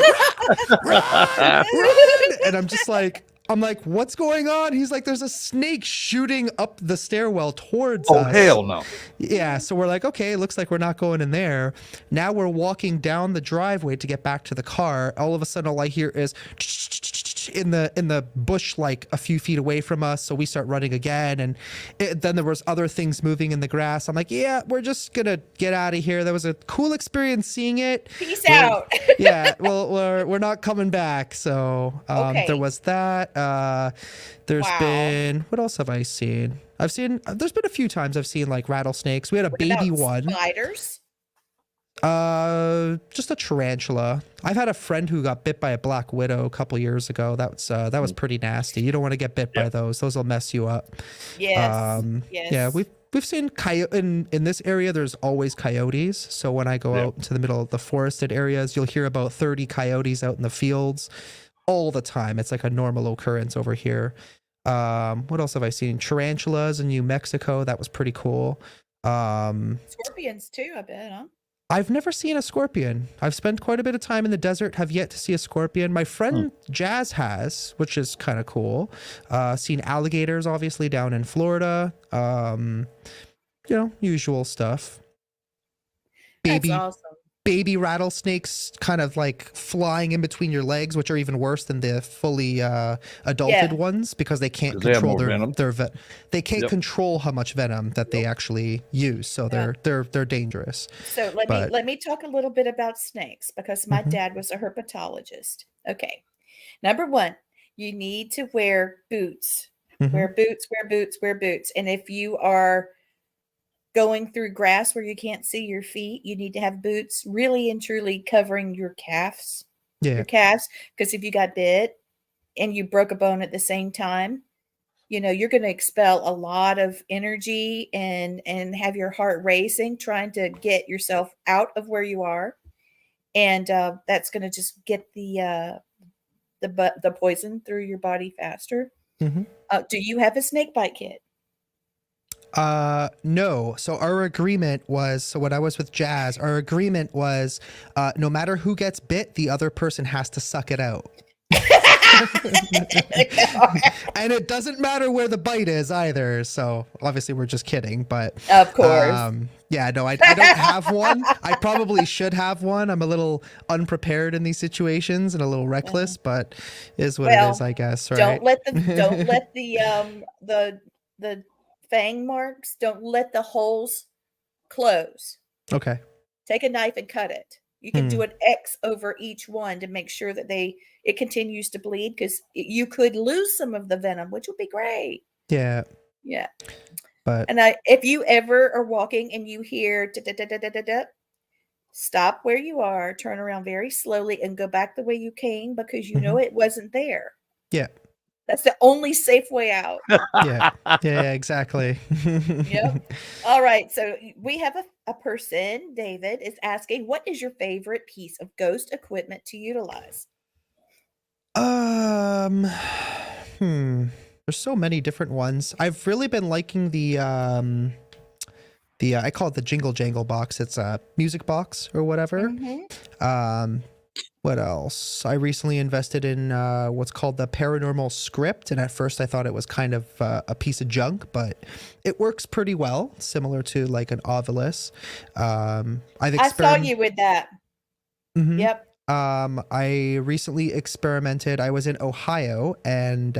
like, run! And I'm like, what's going on? He's like, there's a snake shooting up the stairwell towards us. Oh, hell no. Yeah, so we're like, okay, looks like we're not going in there. Now we're walking down the driveway to get back to the car. All of a sudden, all I hear is in the bush, like a few feet away from us. So we start running again, and then there was other things moving in the grass. I'm like, yeah, we're just gonna get out of here. That was a cool experience seeing it. Peace out. Yeah, well, we're not coming back. So there was that. There's been, what else have I seen? There's been a few times I've seen like rattlesnakes. We had a baby one. Spiders? Just a tarantula. I've had a friend who got bit by a black widow a couple years ago. That was pretty nasty. You don't want to get bit by those. Those will mess you up. Yes. Yes. Yeah, we've seen coyote in this area. There's always coyotes. So when I go out into the middle of the forested areas, you'll hear about 30 coyotes out in the fields all the time. It's like a normal occurrence over here. What else have I seen? Tarantulas in New Mexico. That was pretty cool. Scorpions too, I bet, huh? I've never seen a scorpion. I've spent quite a bit of time in the desert, have yet to see a scorpion. My friend Jazz has, which is kind of cool. Seen alligators, obviously, down in Florida. Usual stuff. That's awesome. Baby rattlesnakes kind of like flying in between your legs, which are even worse than the fully adulted ones, because they can't control their they can't control how much venom that they actually use. So they're dangerous. So let me talk a little bit about snakes, because my dad was a herpetologist. Okay. Number one, you need to wear boots. Wear boots, wear boots, wear boots. And if you are going through grass where you can't see your feet, you need to have boots really and truly covering your calves. Your calves, because if you got bit, and you broke a bone at the same time, you're going to expel a lot of energy and have your heart racing, trying to get yourself out of where you are. And that's going to just get the poison through your body faster. Mm-hmm. Do you have a snake bite kit? No. So our agreement was, so when I was with Jazz, our agreement was, no matter who gets bit, the other person has to suck it out. And it doesn't matter where the bite is either. So obviously we're just kidding, but of course. Yeah, no, I don't have one. I probably should have one. I'm a little unprepared in these situations and a little reckless, but is what it is, I guess. Right? Don't let the fang marks, don't let the holes close. Okay. Take a knife and cut it. You can do an X over each one to make sure that it continues to bleed, because you could lose some of the venom, which would be great. Yeah. Yeah. But if you ever are walking and you hear stop where you are, turn around very slowly and go back the way you came, because you know it wasn't there. Yeah. That's the only safe way out. Yeah, exactly. Yep. All right. So we have a person, David, is asking, what is your favorite piece of ghost equipment to utilize? There's so many different ones. I've really been liking the I call it the Jingle Jangle box. It's a music box or whatever. What else? I recently invested in what's called the Paranormal Script, and at first I thought it was kind of a piece of junk, but it works pretty well, similar to like an Ovilus. I saw you with that. Yep. I recently experimented. I was in Ohio, and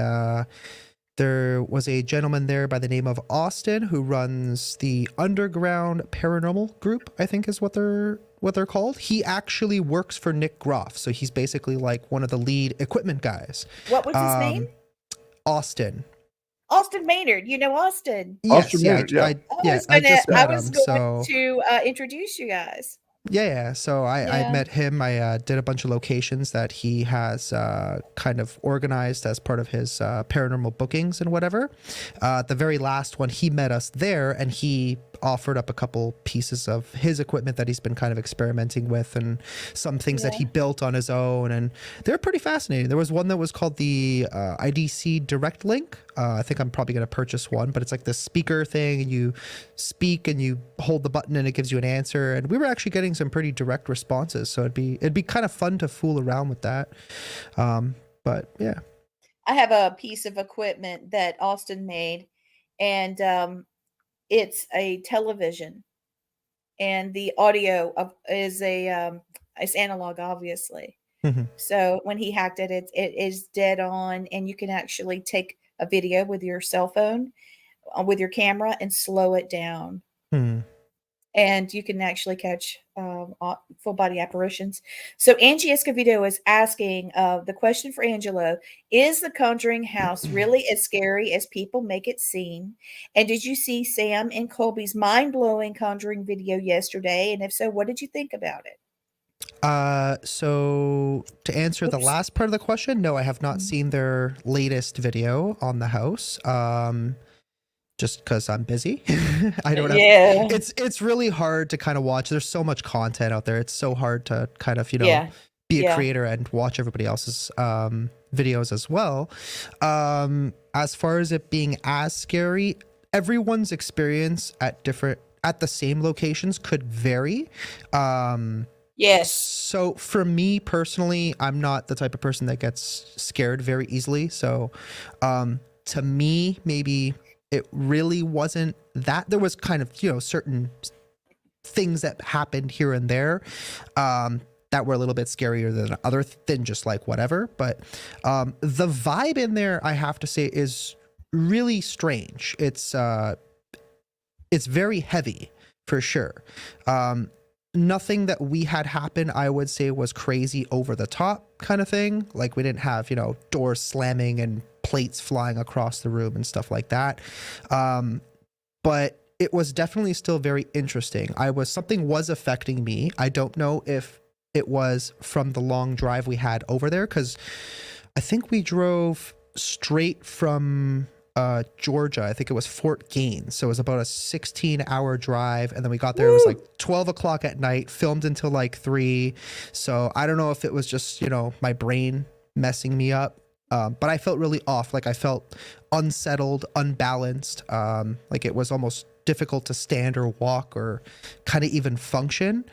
there was a gentleman there by the name of Austin who runs the Underground Paranormal Group, I think is what they're called. He actually works for Nick Groff, so he's basically like one of the lead equipment guys. What was his name? Austin Maynard. You know Austin? Yes, Austin yeah, Maynard, yeah. I just met I was him, going to introduce you guys. Yeah. So I met him. I did a bunch of locations that he has kind of organized as part of his paranormal bookings and whatever. The very last one, he met us there, and he offered up a couple pieces of his equipment that he's been kind of experimenting with, and some things that he built on his own, and they're pretty fascinating. There was one that was called the IDC Direct Link. I think I'm probably going to purchase one, but it's like this speaker thing, and you speak and you hold the button and it gives you an answer, and we were actually getting some pretty direct responses, so it'd be kind of fun to fool around with that. But yeah, I have a piece of equipment that Austin made, and it's a television, and the audio is it's analog, obviously. So when he hacked it, it is dead on, and you can actually take a video with your cell phone, with your camera, and slow it down. And you can actually catch full body apparitions. So Angie Escovedo is asking the question for Angelo: is the Conjuring house really as scary as people make it seem? And did you see Sam and Colby's mind-blowing Conjuring video yesterday? And if so, what did you think about it? So to answer the last part of the question, no, I have not seen their latest video on the house. Just because I'm busy. I don't have, it's really hard to kind of watch. There's so much content out there. It's so hard to kind of, be a creator and watch everybody else's videos as well. As far as it being as scary, everyone's experience at the same locations could vary. Yes. So for me personally, I'm not the type of person that gets scared very easily. So to me, maybe it really wasn't that. There was kind of, certain things that happened here and there that were a little bit scarier than other than just like whatever. But the vibe in there, I have to say, is really strange. It's very heavy for sure. Nothing that we had happen, I would say, was crazy over the top kind of thing. Like we didn't have, doors slamming and plates flying across the room and stuff like that. But it was definitely still very interesting. Something was affecting me. I don't know if it was from the long drive we had over there, because I think we drove straight from Georgia. I think it was Fort Gaines. So it was about a 16-hour drive. And then we got there, it was like 12 o'clock at night, filmed until like 3. So I don't know if it was just, my brain messing me up. But I felt really off. Like I felt unsettled, unbalanced. Like it was almost difficult to stand or walk or kind of even function.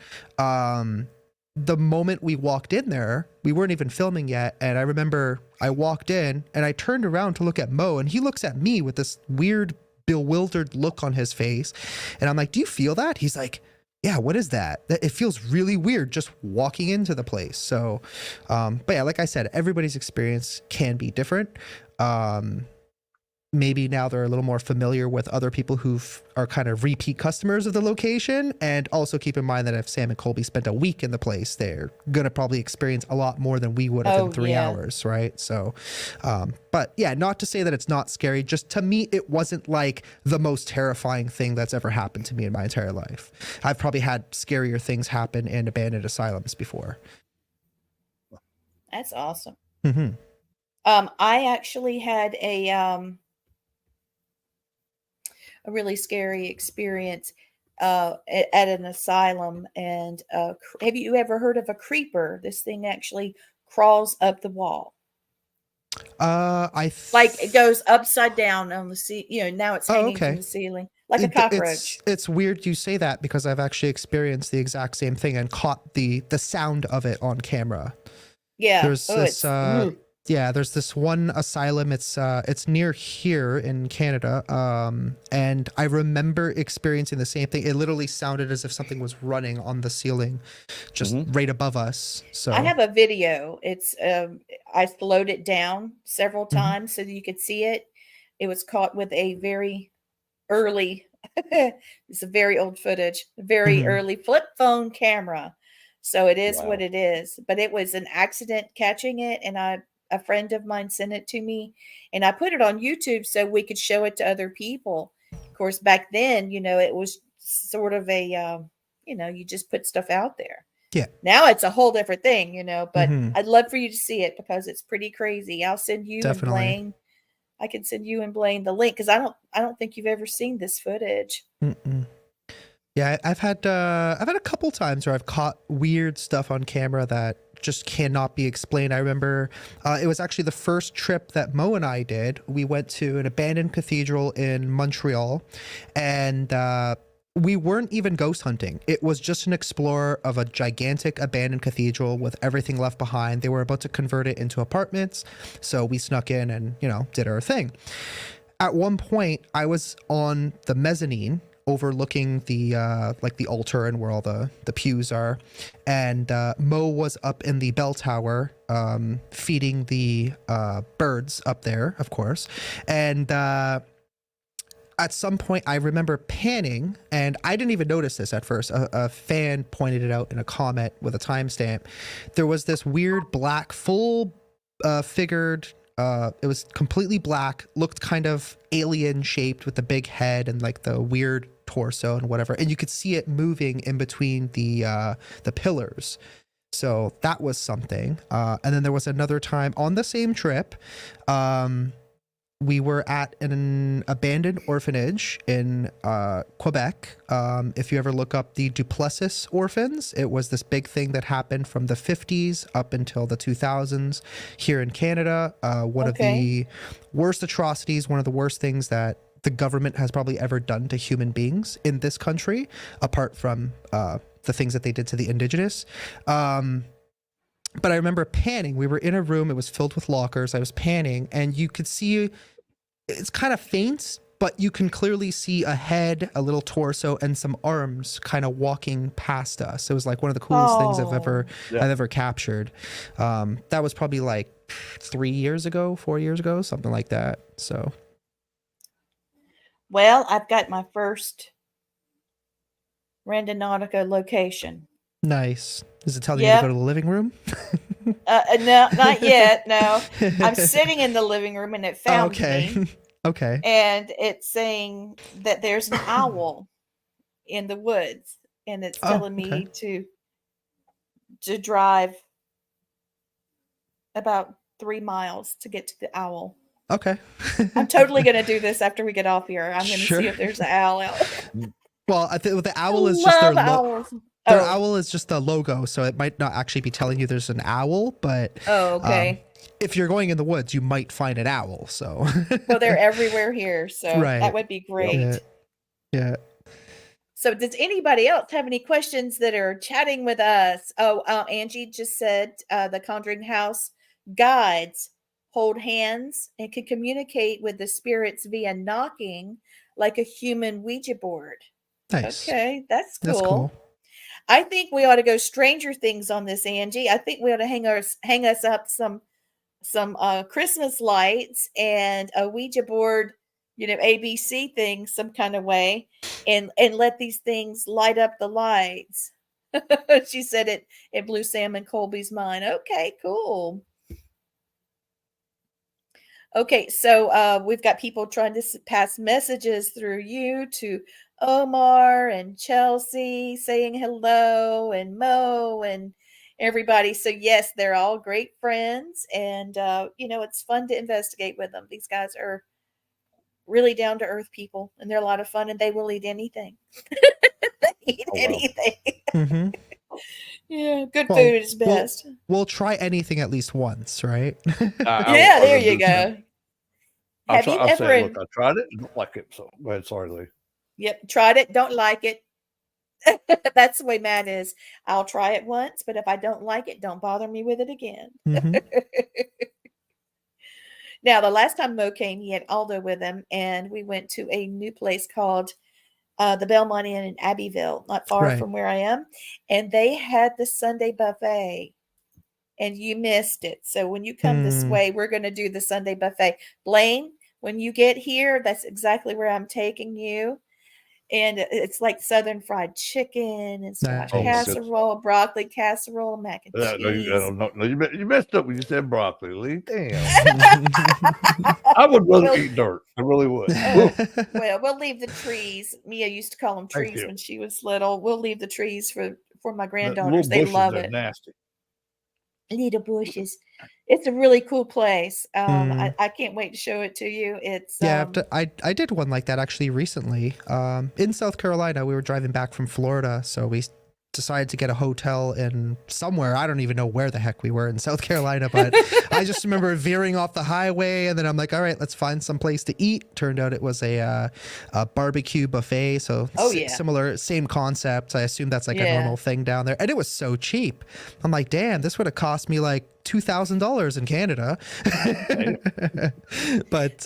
The moment we walked in there, we weren't even filming yet. And I remember I walked in and I turned around to look at Mo, and he looks at me with this weird, bewildered look on his face. And I'm like, do you feel that? He's like, yeah, what is that? It feels really weird just walking into the place. So, but yeah, like I said, everybody's experience can be different. Maybe now they're a little more familiar with other people who are kind of repeat customers of the location. And also keep in mind that if Sam and Colby spent a week in the place, they're going to probably experience a lot more than we would have in 3 hours, right? So, but yeah, not to say that it's not scary. Just to me, it wasn't like the most terrifying thing that's ever happened to me in my entire life. I've probably had scarier things happen in abandoned asylums before. That's awesome. Mm-hmm. I actually had a really scary experience at an asylum. And have you ever heard of a creeper? This thing actually crawls up the wall. Like it goes upside down on the ceiling. Now it's hanging from the ceiling like a cockroach. It's weird you say that because I've actually experienced the exact same thing and caught the sound of it on camera. Yeah. There's there's this one asylum. It's near here in Canada. And I remember experiencing the same thing. It literally sounded as if something was running on the ceiling, just right above us. So I have a video. It's I slowed it down several times so that you could see it. It was caught with a very early, it's a very old footage, very early flip phone camera. So it is what it is. But it was an accident catching it, and a friend of mine sent it to me, and I put it on YouTube so we could show it to other people. Of course, back then, it was sort of a, you just put stuff out there. Yeah. Now it's a whole different thing, but I'd love for you to see it because it's pretty crazy. I'll send you and Blaine. I can send you and Blaine the link because I don't think you've ever seen this footage. Yeah, I've had a couple times where I've caught weird stuff on camera that just cannot be explained. I remember it was actually the first trip that Mo and I did. We went to an abandoned cathedral in Montreal, and we weren't even ghost hunting. It was just an explorer of a gigantic abandoned cathedral with everything left behind. They were about to convert it into apartments, so we snuck in and did our thing. At one point, I was on the mezzanine overlooking the like the altar and where all the pews are, and Mo was up in the bell tower feeding the birds up there, of course. And at some point I remember panning, and I didn't even notice this at first. A fan pointed it out in a comment with a timestamp. There was this weird black full figured, it was completely black, looked kind of alien shaped with the big head and like the weird torso and whatever, and you could see it moving in between the pillars. So that was something. And then there was another time on the same trip, we were at an abandoned orphanage in Quebec. If you ever look up the Duplessis orphans, it was this big thing that happened from the 50s up until the 2000s here in Canada. One of the worst atrocities, one of the worst things that the government has probably ever done to human beings in this country, apart from the things that they did to the Indigenous. But I remember panning. We were in a room. It was filled with lockers. I was panning, and you could see it's kind of faint, but you can clearly see a head, a little torso, and some arms kind of walking past us. It was like one of the coolest things I've ever captured. That was probably like 4 years ago, something like that. So, well, I've got my first Randonautica location. Nice. Is it telling you to go to the living room? No, not yet. No, I'm sitting in the living room and it found me. Okay. And it's saying that there's an owl in the woods, and it's telling me to drive about 3 miles to get to the owl. Okay. I'm totally going to do this after we get off here. I'm going to Sure. see if there's an owl out. Well, I think the I owl is just their love owls. their Oh. owl is just the logo, so it might not actually be telling you there's an owl, but Oh, okay. if you're going in the woods, you might find an owl. So Well, they're everywhere here, so Right. that would be great. Yeah. Yeah. So, does anybody else have any questions that are chatting with us? Oh, Angie just said the Conjuring House guides hold hands and can communicate with the spirits via knocking like a human Ouija board. Nice. Okay, that's cool. That's cool. I think we ought to go Stranger Things on this, Angie. I think we ought to hang us up some Christmas lights and a Ouija board, ABC thing some kind of way, and let these things light up the lights. She said it blew Sam and Colby's mind. Okay, cool. Okay, so we've got people trying to pass messages through you to Omar and Chelsea saying hello, and Mo and everybody. So yes, they're all great friends, and it's fun to investigate with them. These guys are really down to earth people, and they're a lot of fun, and they will eat anything. They eat anything. Mm-hmm. Yeah, good Well, food is best. We'll try anything at least once, right? Yeah, there you go. Have you I'll ever? say, look, I tried it, don't like it. So go ahead, sorry, Lee. Yep, tried it, don't like it. That's the way Matt is. I'll try it once, but if I don't like it, don't bother me with it again. Mhm. Now, the last time Mo came, he had Aldo with him, and we went to a new place called the Belmont Inn in Abbeville, not far Right. from where I am. And they had the Sunday buffet, and you missed it. So when you come this way, we're going to do the Sunday buffet. Blaine, when you get here, that's exactly where I'm taking you. And it's like Southern fried chicken and squash Nice. casserole, broccoli casserole, mac and No, cheese. you messed up when you said broccoli, Lee. Damn. I would rather eat dirt. I really would. Well, we'll leave the trees. Mia used to call them Thank trees you. when she was little. We'll leave the trees for my The granddaughters. little They bushes, love they're it. nasty. Little bushes. It's a really cool place. I can't wait to show it to you. It's Yeah, I did one like that actually recently. In South Carolina, we were driving back from Florida, so we decided to get a hotel in somewhere. I don't even know where the heck we were in South Carolina, but I just remember veering off the highway, and then I'm like, all right, let's find some place to eat. Turned out it was a barbecue buffet, so similar, same concept. I assume that's like a normal thing down there, and it was so cheap. I'm like, damn, this would have cost me like $2,000 in Canada. But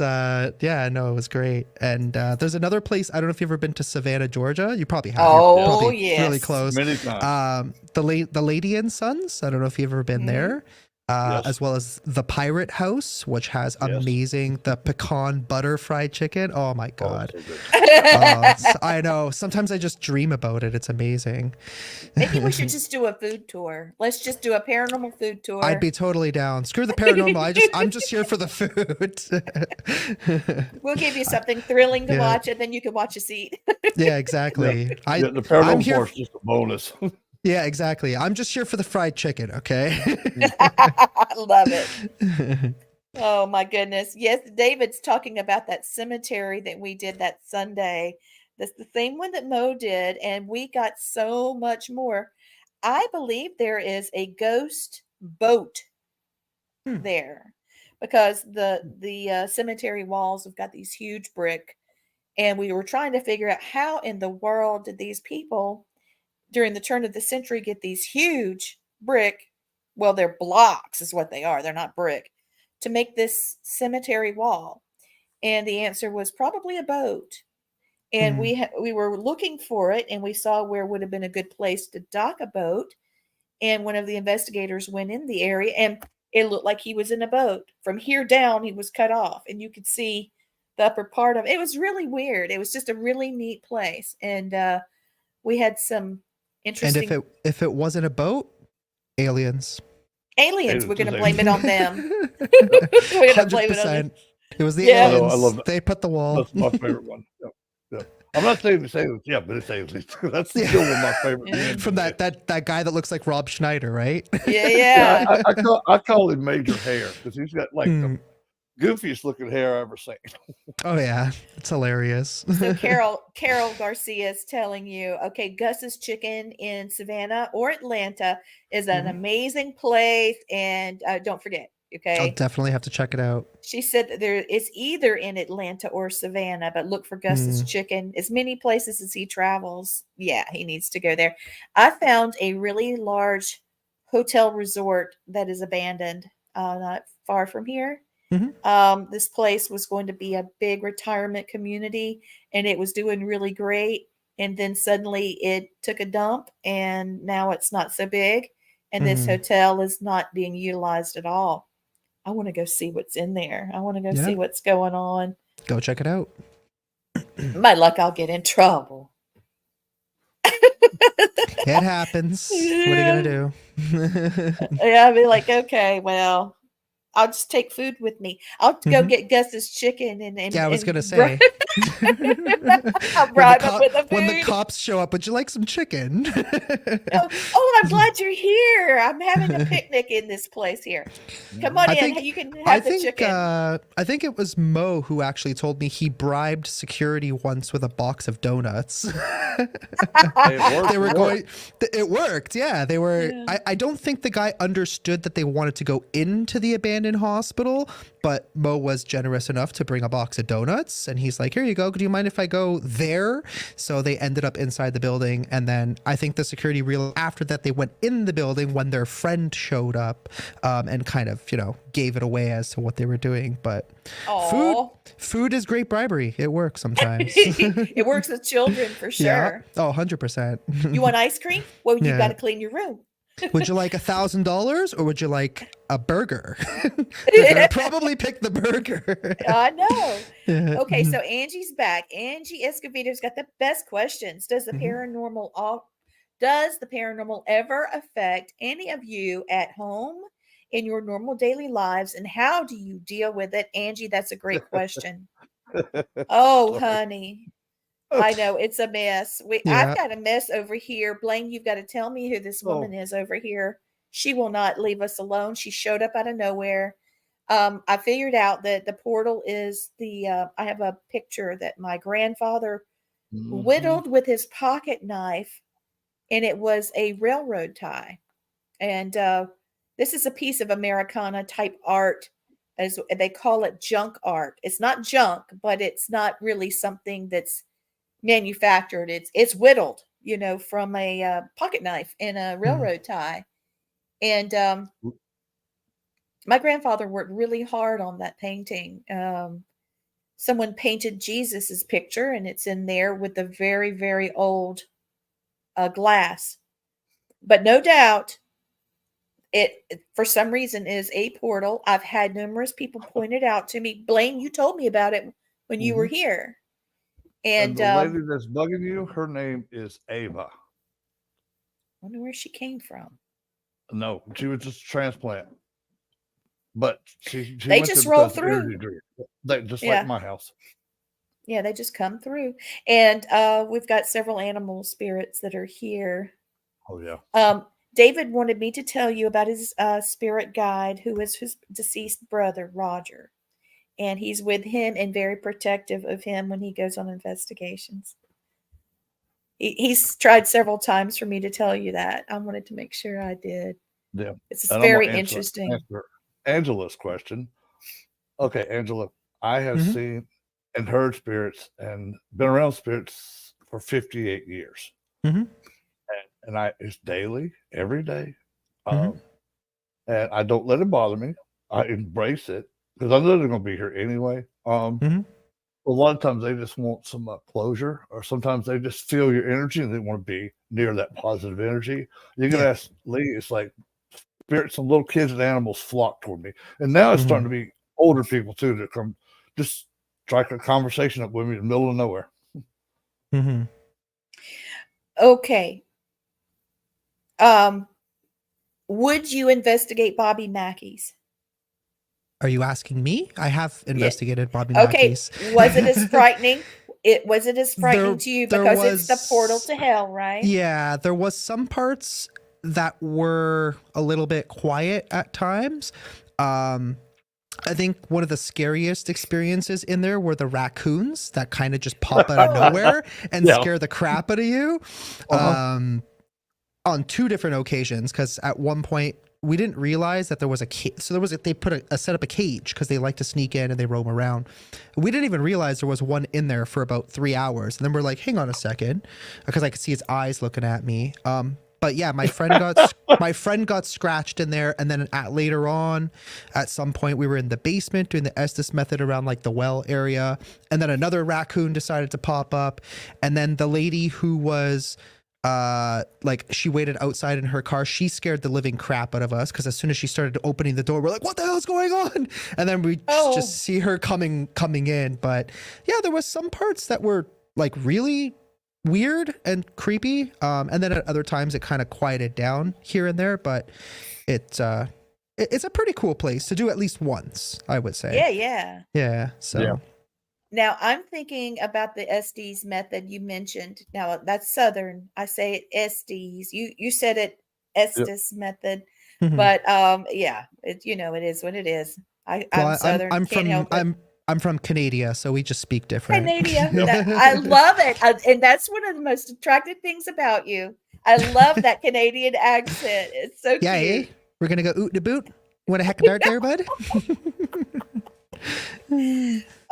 yeah, no, it was great. And there's another place, I don't know if you've ever been to Savannah, Georgia. You probably have. Oh, You're probably yes. really close. Many times. The Lady and Sons, I don't know if you've ever been there. Yes. As well as the Pirate House, which has amazing the pecan butter fried chicken. Oh my god. So good. I know, sometimes I just dream about it. It's amazing. Maybe we should just do a food tour. Let's just do a paranormal food tour. I'd be totally down. Screw the paranormal. I'm just here for the food. We'll give you something thrilling to watch, and then you can watch us eat. Yeah, exactly. The I'm paranormal here. part's just a bonus. Yeah, exactly. I'm just here for the fried chicken. Okay. I love it. Oh my goodness. Yes, David's talking about that cemetery that we did that Sunday. That's the same one that Mo did, and we got so much more. I believe there is a ghost boat there, because the cemetery walls have got these huge brick, and we were trying to figure out how in the world did these people during the turn of the century get these huge brick, well, they're blocks is what they are, they're not brick, to make this cemetery wall. And the answer was probably a boat. And we were looking for it, and we saw where would have been a good place to dock a boat. And one of the investigators went in the area, and it looked like he was in a boat. From here down, he was cut off, and you could see the upper part of it. It was really weird. It was just a really neat place. And we had some interesting. And if it wasn't a boat, aliens. Aliens, we're going to blame it on them. We're going to blame it on them. It was the aliens. I love that. They put the wall. That's my favorite one. Yep. I'm not saying it's aliens. Yeah, but it's aliens. That's still one of my favorite names. From that guy that looks like Rob Schneider, right? Yeah, Yeah, yeah. I call him Major Hair because he's got like Hmm. the goofiest looking hair I've ever seen. Oh yeah, it's hilarious. So Carol Garcia is telling you, okay, Gus's Chicken in Savannah or Atlanta is an amazing place, and don't forget, I'll okay. definitely have to check it out. She said that it's either in Atlanta or Savannah, but look for Gus's Chicken. As many places as he travels, yeah, he needs to go there. I found a really large hotel resort that is abandoned, not far from here. This place was going to be a big retirement community, and it was doing really great. And then suddenly it took a dump, and now it's not so big. And this hotel is not being utilized at all. I want to go see what's in there. I want to go Yeah. see what's going on. Go check it out. My luck, I'll get in trouble. It happens. What are you gonna do? Yeah, I'll be like, okay, well, I'll just take food with me. I'll go get Gus's chicken and Yeah, I was gonna and say. I'll bribe him with the food. When the cops show up, would you like some chicken? Oh, I'm glad you're here. I'm having a picnic in this place here. Come on in. You can have the chicken. I think it was Mo who actually told me he bribed security once with a box of donuts. It worked. Yeah, they were. Yeah. I don't think the guy understood that they wanted to go into the abandoned hospital, but Mo was generous enough to bring a box of donuts, and he's like, "Here you go. Do you mind if I go there?" So they ended up inside the building, and then I think the security realized after that they went in the building when their friend showed up, and kind of gave it away as to what they were doing. But food is great bribery. It works sometimes. It works with children for sure. Yeah. Oh, 100%. You want ice cream? Well, you got to clean your room. Would you like $1,000 or would you like a burger? They're gonna probably pick the burger. I know. Okay, so Angie's back. Angie Escovedo's got the best questions. Does the paranormal ever affect any of you at home in your normal daily lives, and how do you deal with it? Angie, that's a great question. Oh, honey. I know it's a mess. I've got a mess over here. Blaine, you've got to tell me who this woman is over here. She will not leave us alone. She showed up out of nowhere. I figured out that the portal is I have a picture that my grandfather whittled with his pocket knife, and it was a railroad tie. And this is a piece of Americana type art, as they call it, junk art. It's not junk, but it's not really something that's manufactured. It's whittled, from a pocket knife and a railroad tie. And my grandfather worked really hard on that painting. Someone painted Jesus's picture, and it's in there with the very, very old glass. But no doubt, it for some reason is a portal. I've had numerous people point it out to me. Blaine, you told me about it when you were here. And the lady that's bugging you, her name is Ava. I wonder where she came from. No, she was just a transplant. But she they just roll through. They just like my house. Yeah, they just come through. And we've got several animal spirits that are here. Oh, yeah. David wanted me to tell you about his spirit guide, who is his deceased brother, Roger. And he's with him and very protective of him when he goes on investigations. He's tried several times for me to tell you that. I wanted to make sure I did. Yeah. It's very interesting. Answer Angela's question. Okay, Angela, I have seen and heard spirits and been around spirits for 58 years. And it's daily, every day. And I don't let it bother me. I embrace it, because I know they're going to be here anyway. A lot of times they just want some closure, or sometimes they just feel your energy and they want to be near that positive energy. You can ask Lee, it's like spirits and little kids and animals flock toward me. And now it's starting to be older people too that come just strike a conversation up with me in the middle of nowhere. Okay. Would you investigate Bobby Mackey's? Are you asking me? I have investigated Bobby Mackey's. Was it as frightening? Was it as frightening to you there because it's the was- portal to hell, right? Yeah, there was some parts that were a little bit quiet at times. I think one of the scariest experiences in there were the raccoons that kind of just pop out of nowhere and Yeah. scare the crap out of you. On two different occasions, because at one point we didn't realize that there was a cage. So they put a set up a cage because they like to sneak in and they roam around. We didn't even realize there was one in there for about 3 hours. And then we're like, hang on a second, because I could see its eyes looking at me. But yeah, my friend got scratched in there, and then later on, at some point, we were in the basement doing the Estes method around like the well area, and then another raccoon decided to pop up, and then the lady who was like she waited outside in her car, she scared the living crap out of us because as soon as she started opening the door, we're like, what the hell's going on? And then we just see her coming in. But yeah, there was some parts that were like really weird and creepy, and then at other times it kind of quieted down here and there, but it's a pretty cool place to do at least once, I would say. Yeah. So Yeah. Now I'm thinking about the Estes method you mentioned. Now that's Southern. I say it Estes. You said it Estes method, but yeah, it is what it is. I'm Southern. I'm from Canada, so we just speak different. Canada. I love it. And that's one of the most attractive things about you. I love that Canadian accent. It's so yeah, cute. We're going to go oot to boot. Want a heck of dart there, bud?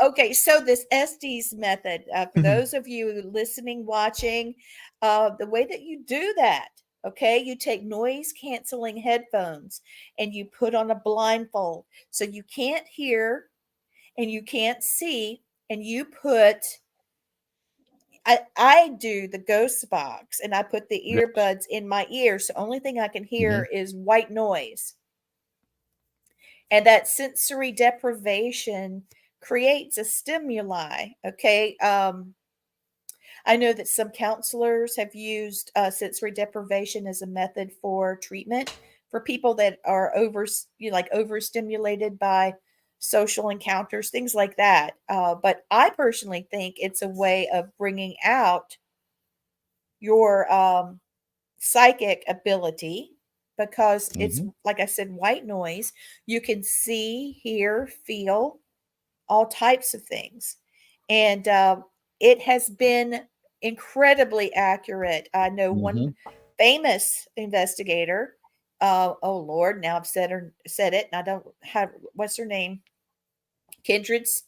Okay, so this Estes method, for those of you listening, watching, the way that you do that, okay, you take noise canceling headphones and you put on a blindfold so you can't hear and you can't see, and you put I do the ghost box and I put the earbuds in my ears. So only thing I can hear is white noise. And that sensory deprivation creates a stimuli. Okay. I know that some counselors have used sensory deprivation as a method for treatment for people that are overstimulated by social encounters, things like that. But I personally think it's a way of bringing out your psychic ability because it's, like I said, white noise. You can see, hear, feel all types of things. And it has been incredibly accurate. I know one famous investigator. Oh Lord, now I've said it, and I don't have what's her name.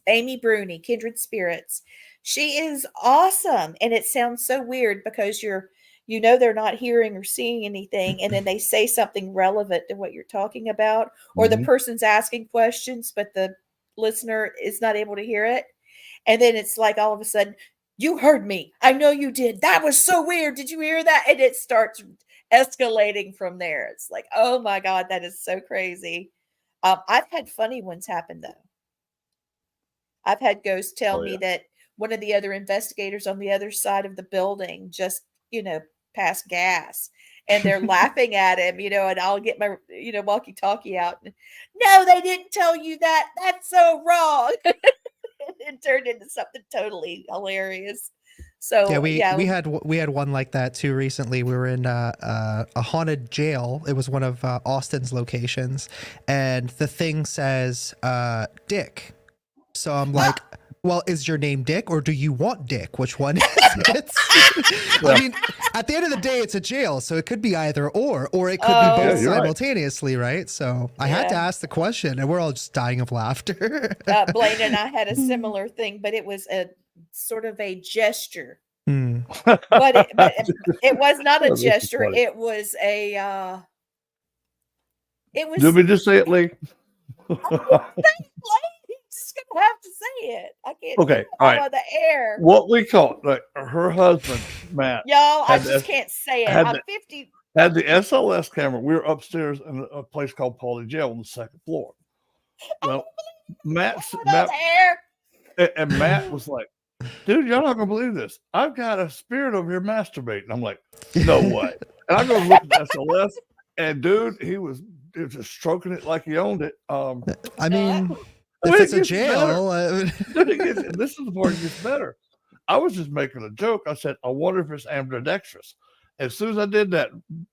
Amy Bruni, Kindred Spirits. She is awesome, and it sounds so weird because they're not hearing or seeing anything, and then they say something relevant to what you're talking about, or the person's asking questions, but the listener is not able to hear it, and then it's like all of a sudden, you heard me. I know you did. That was so weird. Did you hear that? And it starts escalating from there. It's like, oh my God, that is so crazy. I've had funny ones happen though. I've had ghosts tell me that one of the other investigators on the other side of the building just, passed gas, and they're laughing at him, and I'll get my, walkie-talkie out. No, they didn't tell you that. That's so wrong. It turned into something totally hilarious. So we had one like that too recently. We were in a haunted jail. It was one of Austin's locations, and the thing says Dick. So I'm like, well, is your name Dick or do you want Dick? Which one is it? I mean, at the end of the day, it's a jail, so it could be either or it could be both simultaneously, right? So I had to ask the question, and we're all just dying of laughter. Blaine and I had a similar thing, but it was a sort of a gesture. But it was not a gesture. It was a. It was. Do me just say it, Lee. Just gonna have to say it. I can't. Okay, all right. On the air. What we call her husband, Matt. Y'all, I just can't say it. I'm 50. Had the SLS camera. We were upstairs in a place called Pauly Jail on the second floor. Well, Matt was like, "Dude, y'all not gonna believe this. I've got a spirit over here masturbating." I'm like, "No way!" And I go look at the SLS, and dude, he was just stroking it like he owned it. I mean. If it's a jail, this is the part that gets better. I was just making a joke. I said, I wonder if it's ambidextrous. As soon as I did that,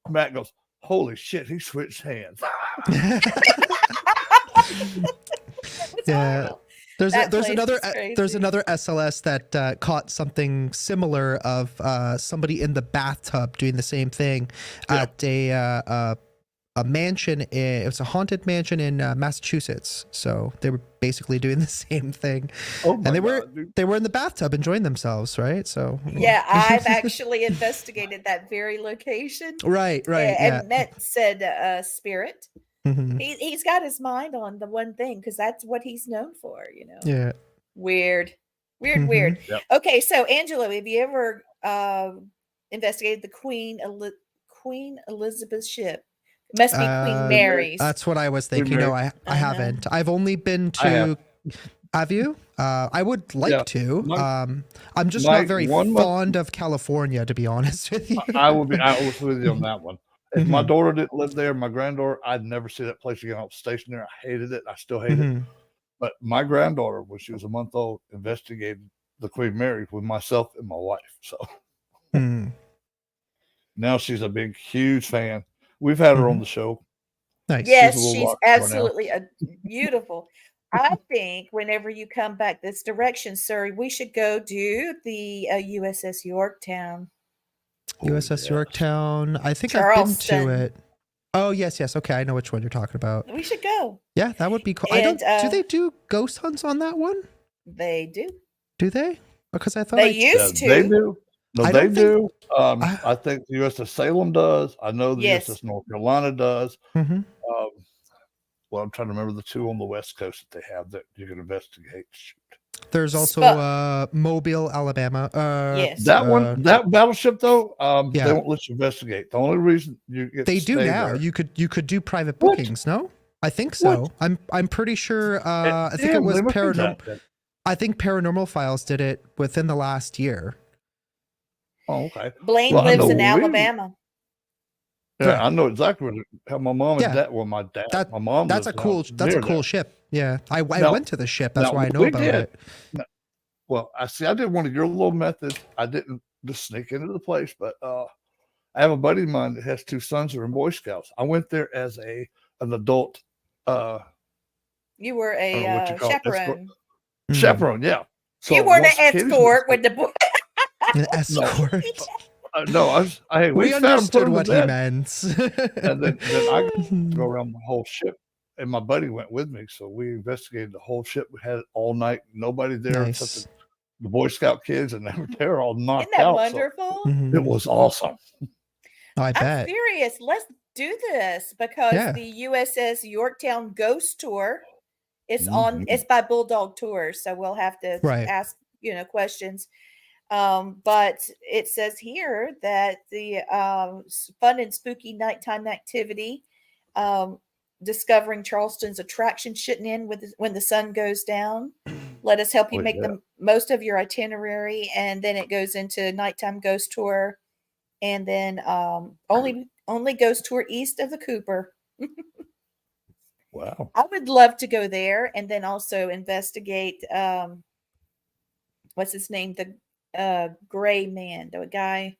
Matt goes, holy shit, he switched hands. Yeah. There's That there's place another is crazy. there's another SLS that caught something similar of somebody in the bathtub doing the same thing at a mansion. It was a haunted mansion in Massachusetts. So they were basically doing the same thing, Oh my and God, dude. they were in the bathtub enjoying themselves, right? So Yeah, I've actually investigated that very location. right, And Met said spirit. Mhm. He's got his mind on the one thing because that's what he's known for, Yeah. Weird. Mhm. Yep. Okay, so Angelo, have you ever investigated the Queen Elizabeth ship? It must be Queen Mary's. That's what I was thinking. Mary. No, I haven't. I've only been I to. Have you? I would like Yeah. to. My- I'm just my not very one month- fond of California, to be honest with you. I was with you on that one. If my Mhm. daughter didn't live there, my granddaughter, I'd never see that place again. I was stationed there. I hated it. I still hate it. Mhm. But my granddaughter, when she was a month old, investigated the Queen Mary with myself and my wife. So Mhm. now she's a big, huge fan. We've had her on the show. Nice. Yes, She's a little she's rock star now. absolutely beautiful. I think whenever you come back this direction, sir, we should go do the USS Yorktown. USS yes. Yorktown. I think I've been to Charleston. it. Oh yes, yes. Okay, I know which one you're talking about. We should go. Yeah, that would be cool. And, do they do ghost hunts on that one? They do. Do they? Because I thought They Yeah, used to. they do. No, I they don't think- do. I- I think the USS Salem does. I know the Yes. USS North Carolina does. Mhm. Well, I'm trying to remember the two on the West Coast that they have that you can investigate. Shoot. There's also Mobile, Alabama. Yes. That one, that battleship though, Yeah. they won't let you investigate. The only reason you get They to do stay now. there- You could do private What? bookings. No, I think so. I'm pretty sure. I think it Damn, was they must do paranormal. that then. I think Paranormal Files did it within the last year. Oh, okay. Blaine Well, I lives know in we- Alabama. Yeah, Right. I know exactly how my mom and Yeah. dad. Well, my dad. That my mom. that's a lives cool. down That's a near cool there. ship. Yeah, I Now- went to the ship. That's now, why I know we about did. it. Well, I see. I did one of your little methods. I didn't just sneak into the place, but I have a buddy of mine that has two sons that are in Boy Scouts. I went there as an adult. You were I don't know what a you call it, escort. chaperone. Mm. Chaperone, yeah. So You weren't once an the kiddies escort went- with the boy. An escort. No, hey, We found 'em, put understood 'em to what he bed. meant. And then I got to go around the whole ship, and my buddy went with me. So we investigated the whole ship. We had it all night. Nobody there Nice. except the Boy Scout kids, and they were all knocked Isn't that out. wonderful? Mhm. So it was awesome. I I'm bet. serious. Let's do this because Yeah. the USS Yorktown Ghost Tour is on. Mhm. It's by Bulldog Tours, so we'll have to Right. ask questions. But it says here that the fun and spooky nighttime activity, discovering Charleston's attraction shouldn't end when the sun goes down. Let us help you Oh, make yeah. the most of your itinerary, and then it goes into nighttime ghost tour, and then only ghost tour east of the Cooper. Wow. I would love to go there, and then also investigate. What's his name? The gray man, the guy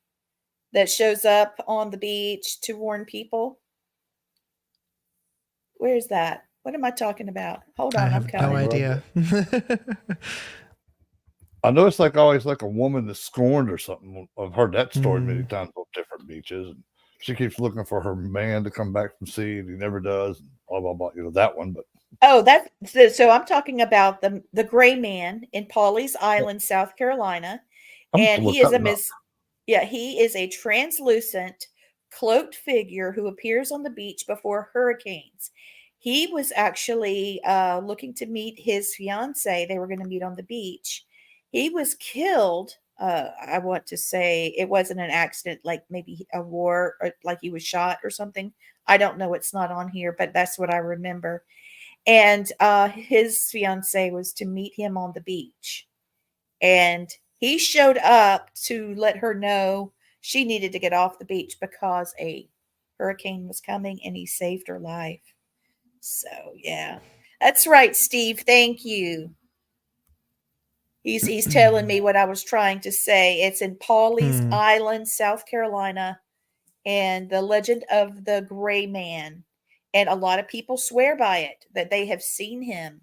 that shows up on the beach to warn people. Where's that? What am I talking about? Hold I on, I'm have no coming. idea. I know it's like always like a woman that's scorned or something. I've heard that story many Mm. times on different beaches. And she keeps looking for her man to come back from sea, and he never does. And blah blah blah. You know that one, but Oh, so I'm talking about the gray man in Pawleys Island, South Carolina, I'm and gonna he is look that one up. he is a translucent cloaked figure who appears on the beach before hurricanes. He was actually looking to meet his fiance. They were going to meet on the beach. He was killed. I want to say it wasn't an accident, like maybe a war, or like he was shot or something. I don't know. It's not on here, but that's what I remember. And his fiance was to meet him on the beach. And he showed up to let her know she needed to get off the beach because a hurricane was coming, and he saved her life. So, yeah. That's right, Steve. Thank you. He's telling me what I was trying to say. It's in Pawleys Hmm. Island, South Carolina, and the legend of the gray man. And a lot of people swear by it, that they have seen him.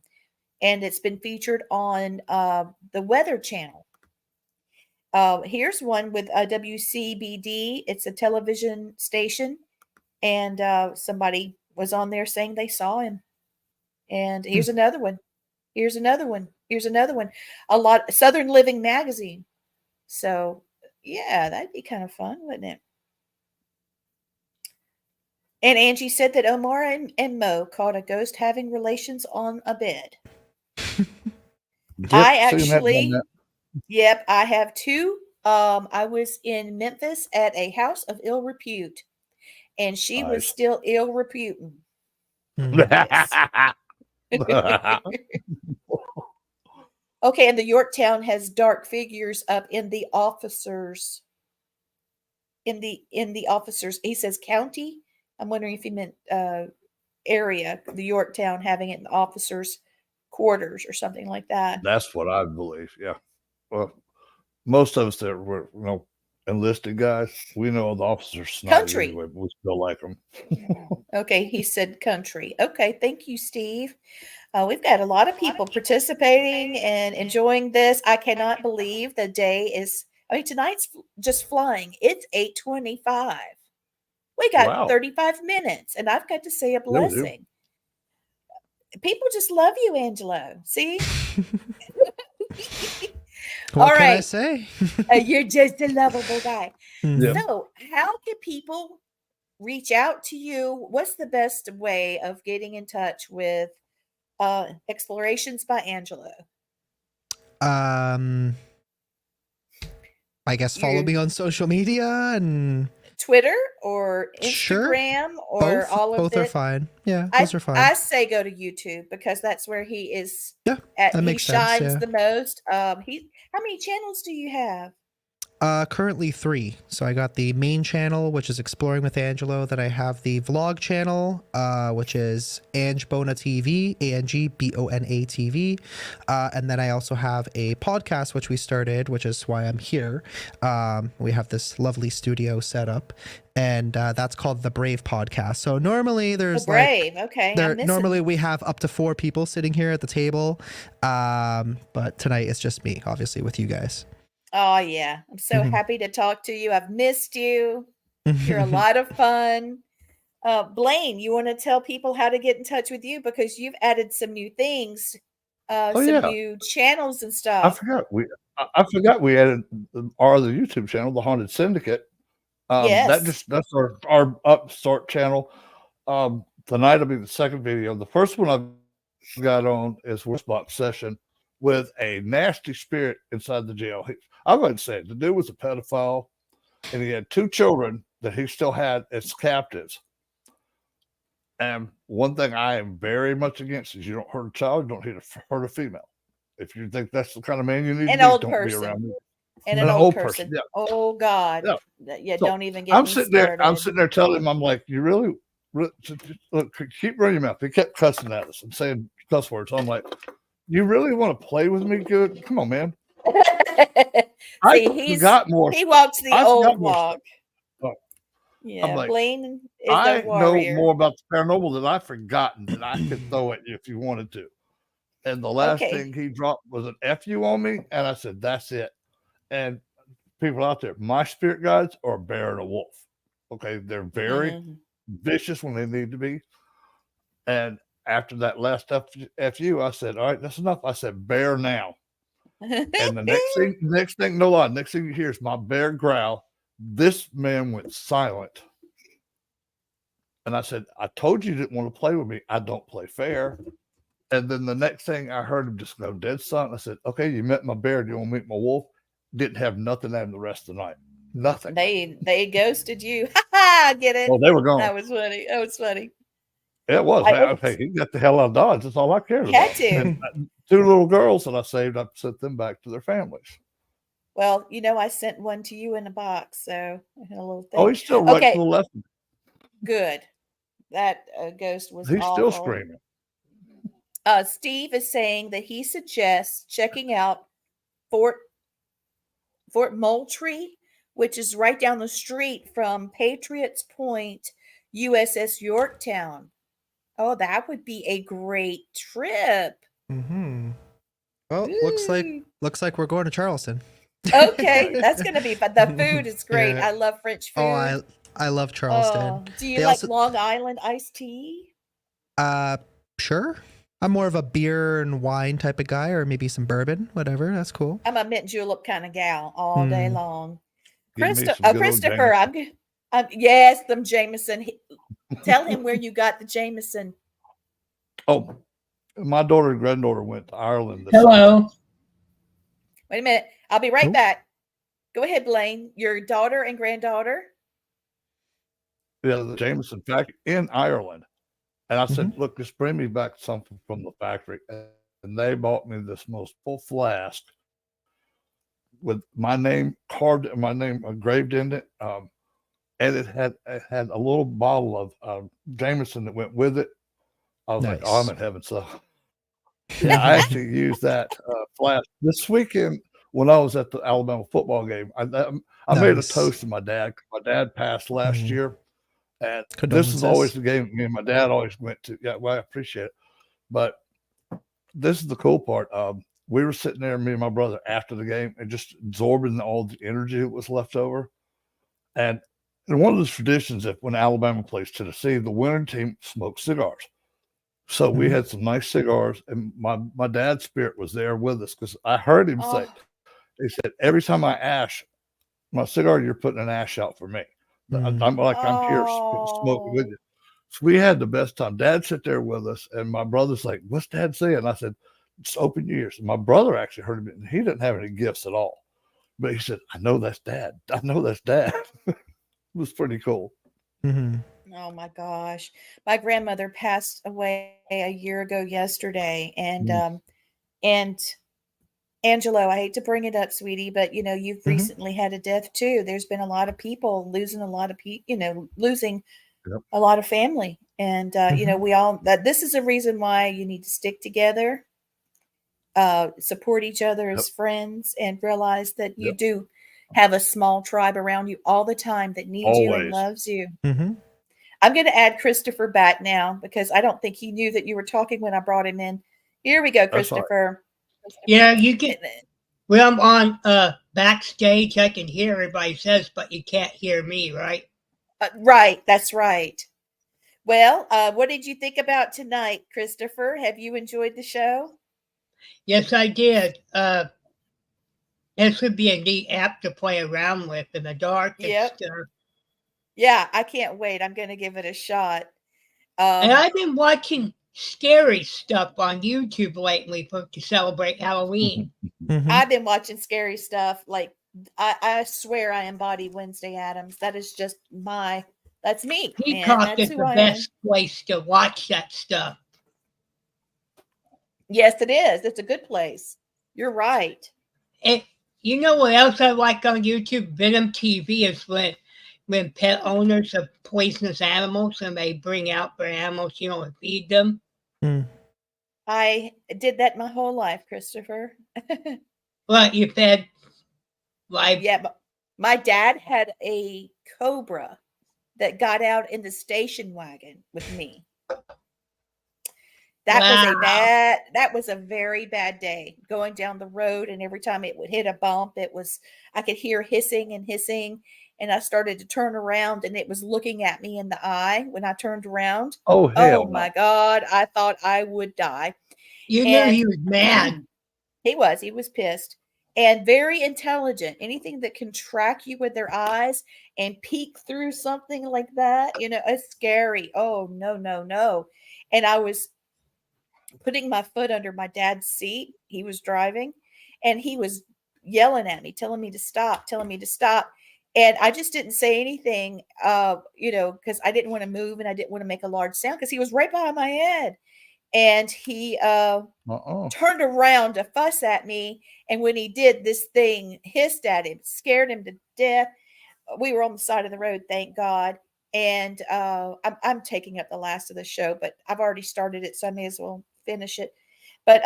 And it's been featured on the Weather Channel. Here's one with WCBD. It's a television station. And somebody was on there saying they saw him. And here's another one. Here's another one. Here's another one. A lot Southern Living magazine. So yeah, that'd be kind of fun, wouldn't it? And Angie said that Omar and Mo caught a ghost having relations on a bed. Yep, I seen that, done actually, that. yep, I have two. I was in Memphis at a house of ill repute, and she was Nice. still ill reputing. Hmm. Yes. Okay, and the Yorktown has dark figures up in the officers. In the officers, he says county. I'm wondering if he meant area, the Yorktown having it in the officers' quarters or something like that. That's what I believe. Yeah. Well, most of us that were, enlisted guys, we know the officers snide Country. anyway, but we still like them. Okay, he said country. Okay, thank you, Steve. We've got a lot of people participating and enjoying this. I cannot believe the day is. I mean, tonight's just flying. It's 8:25. We got Wow. 35 minutes, and I've got to say a Yeah, we do. blessing. People just love you, Angelo. See? What All can I right. say? You're just a lovable guy. Mhm. Yeah. So, how can people reach out to you? What's the best way of getting in touch with Explorations by Angelo? I guess follow me You on social media and Twitter or sure, Instagram or all of both are it? fine. Yeah, I those are fine. I say go to YouTube because that's where he is Yeah, at. that He makes sense. shines Yeah. the most. He How many channels do you have? Currently 3. So I got the main channel, which is Exploring with Angelo. Then I have the vlog channel, which is Angbona TV, Angbona TV. And then I also have a podcast, which we started, which is why I'm here. We have this lovely studio set up, and that's called The Brave Podcast. So normally there's Brave. Okay, I'm missing. normally we have up to 4 people sitting here at the table. But tonight it's just me, obviously, with you guys. Oh yeah, I'm so Mhm. happy to talk to you. I've missed you. You're a lot of fun. Blaine, you want to tell people how to get in touch with you because you've added some new things, Oh, some yeah. new channels and I stuff. forgot we added our other YouTube channel, The Haunted Syndicate. Yes. That's our upstart channel. Tonight will be the second video. The first one I've got on is Box Session with a nasty spirit inside the jail. I wouldn't say it. The dude was a pedophile, and he had 2 children that he still had as captives. And one thing I am very much against is you don't hurt a child, you don't hurt a female. If you think that's the kind of man you need An to be, old don't be around person. me. And An an old old person, person. yeah. Oh God. Yeah. Yeah, So, don't even get I'm me sitting started. there telling him, I'm like, you really look, keep running your mouth. He kept cussing at us and saying cuss words. I'm like, you really want to play with me? Good. Come on, man. I See, forgot more. he walks the I old forgot more walk. stuff. I'm Yeah, like, Blaine is a I know warrior. more about the paranormal that I've forgotten that I could throw at you if you wanted to. And the last Okay. thing he dropped was an F you on me. And I said, that's it. And people out there, my spirit guides are a bear and a wolf. Okay. They're very Mhm. vicious when they need to be. And after that last FU, I said, all right, that's enough. I said, bear now. And the next thing, no lie, next thing you hear is my bear growl. This man went silent. And I said, I told you didn't want to play with me. I don't play fair. And then the next thing I heard him just go dead silent. I said, okay, you met my bear. Do you want to meet my wolf? Didn't have nothing at him the rest of the night. Nothing. They ghosted you. Ha! Get it? Well, they were gone. That was funny. That was funny. It was. Okay, he got the hell out of Dodge. That's all I cared Had about. to. And 2 little girls that I saved, I sent them back to their families. Well, I sent one to you in a box, so I had a little thing. Oh, he's still right Okay. to the left. Good. That ghost was He's awful. still screaming. Steve is saying that he suggests checking out Fort Fort Moultrie, which is right down the street from Patriots Point, USS Yorktown. Oh, that would be a great trip. Mm-hmm. Well, Woo. looks like we're going to Charleston. Okay, that's gonna be fun. The food is great. Yeah. I love French food. Oh, I love Charleston. Do you They like also Long Island iced tea? uh sure. I'm more of a beer and wine type of guy, or maybe some bourbon, whatever. That's cool. I'm a mint julep kind of gal all day Hmm. long. Give me some good old Christopher, Jameson. yes, them Jameson. Tell him where you got the Jameson. Oh, my daughter and granddaughter went to Ireland this summer. Hello. Wait a minute. I'll be right Oh. back. Go ahead, Blaine. Your daughter and granddaughter. Yeah, the Jameson factory in Ireland. And I said, Mm-hmm. look, just bring me back something from the factory. And they bought me this most full flask with my name carved, my name engraved in it. And it had a little bottle of Jameson that went with it. I was like, oh, I'm Nice. in heaven. So, yeah, I actually used that flask this weekend when I was at the Alabama football game. I made a Nice. toast to my dad. My dad passed last Mhm. year. And this is Condolences. always the game me and my dad always went to. Yeah, well, I appreciate it. But this is the cool part. We were sitting there, me and my brother, after the game and just absorbing all the energy that was left over. And one of the traditions that when Alabama plays Tennessee, the winning team smokes cigars. So we Mhm. had some nice cigars, and my dad's spirit was there with us because I heard him say, Oh, he said, every time I ash my cigar, you're putting an ash out for me. Mhm. I'm here smoking with oh, you. So we had the best time. Dad sat there with us, and my brother's like, "What's Dad saying?" I said, "Just open your ears." And my brother actually heard him, and he didn't have any gifts at all. But he said, "I know that's Dad. I know that's Dad." It was pretty cool. Mhm. oh my gosh. My grandmother passed away a year ago yesterday, Mm. and Angelo, I hate to bring it up, sweetie, but you've Mhm. recently had a death too. There's been a lot of people losing a lot of people, losing Yep. a lot of family. And Mhm. we all that this is a reason why you need to stick together, support each other Yep. as friends, and realize that you Yep. do have a small tribe around you all the time that needs you and Always. loves you. Mhm. I'm going to add Christopher back now because I don't think he knew that you were talking when I brought him in. Here we go, That's all right. Christopher. Yeah, you can. When I'm on backstage, I can hear everybody says, but you can't hear me, right? Right, that's right. Well, what did you think about tonight, Christopher? Have you enjoyed the show? Yes, I did. This would be a neat app to play around with in the dark and Yep. stuff. Yeah, I can't wait. I'm going to give it a shot. And I've been watching scary stuff on YouTube lately to celebrate Halloween. Mhm. I've been watching scary stuff. Like I swear I embody Wednesday Adams. That is just that's me, man. Peacock That's is who the I am. best place to watch that stuff. Yes, it is. It's a good place. You're right. And you know what else I like on YouTube? Venom TV is when pet Hmm. owners of poisonous animals and they bring out their animals, and feed them. Mm. I did that my whole life, Christopher. Well, you fed live. Yeah, but my dad had a cobra that got out in the station wagon with me. Wow. That was a very bad day going down the road, and every time it would hit a bump, I could hear hissing and hissing, and I started to turn around and it was looking at me in the eye when I turned around. Oh Oh hell my no! God, I thought I would die. You knew And he was mad. he was pissed and very intelligent. Anything that can track you with their eyes and peek through something like that, it's scary. Oh, no, no, no. And I was putting my foot under my dad's seat. He was driving and he was yelling at me, telling me to stop, telling me to stop. And I just didn't say anything, because I didn't want to move and I didn't want to make a large sound because he was right behind my head. And he Uh-uh. turned around to fuss at me. And when he did, this thing hissed at him, scared him to death. We were on the side of the road, thank God. And I'm taking up the last of the show, but I've already started it, so I may as well finish it. But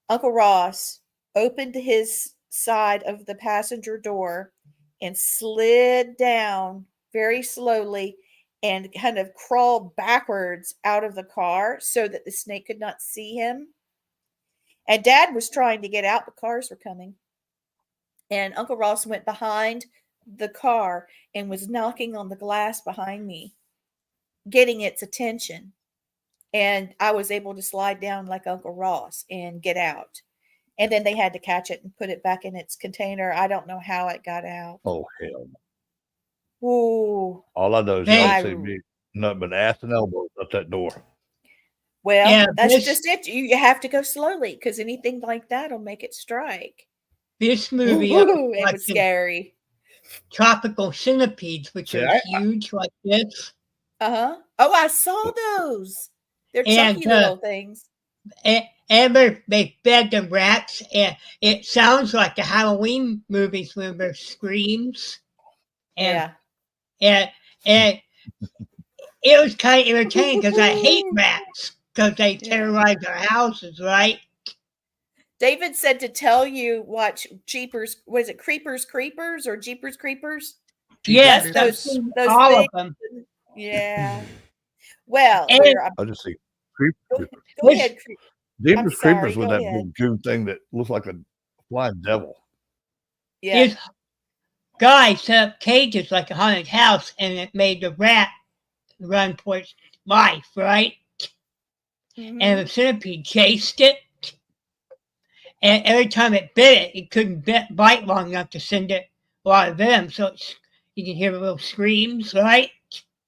Uncle Ross, opened his side of the passenger door and slid down very slowly and kind of crawled backwards out of the car so that the snake could not see him. And Dad was trying to get out, but cars were coming. And Uncle Ross went behind the car and was knocking on the glass behind me, getting its attention. And I was able to slide down like Uncle Ross and get out. And then they had to catch it and put it back in its container. I don't know how it got out. Oh, hell. Ooh. All I know is Hey. y'all see me nothing but ass and elbows up that door. Well, Yeah, that's this- just it. You have to go slowly because anything like that will make it strike. This movie, I was Ooh, it was watching scary. tropical centipedes, which See, are huge like this. Oh, I saw those. They're chunky And, little things. And they fed the rats, and it sounds like the Halloween movies when there's screams. And, Yeah. and it was kind of entertaining because I hate rats because they Yeah. terrorize our houses, right? David said to tell you watch Jeepers. Was it Creepers Creepers or Jeepers Creepers? Yes, Jeepers I've Those seen those all things. of them. Yeah. Well, And- I just see creepers. go ahead. Jeepers sorry, Creepers with go that ahead. big goo thing that looks like a flying devil. Yeah. This guy set up cages like a haunted house, and it made the rat run for its life, right? Mhm. And the centipede chased it. And every time it bit it couldn't bite long enough to send it a lot of venom. So you can hear the little screams, right?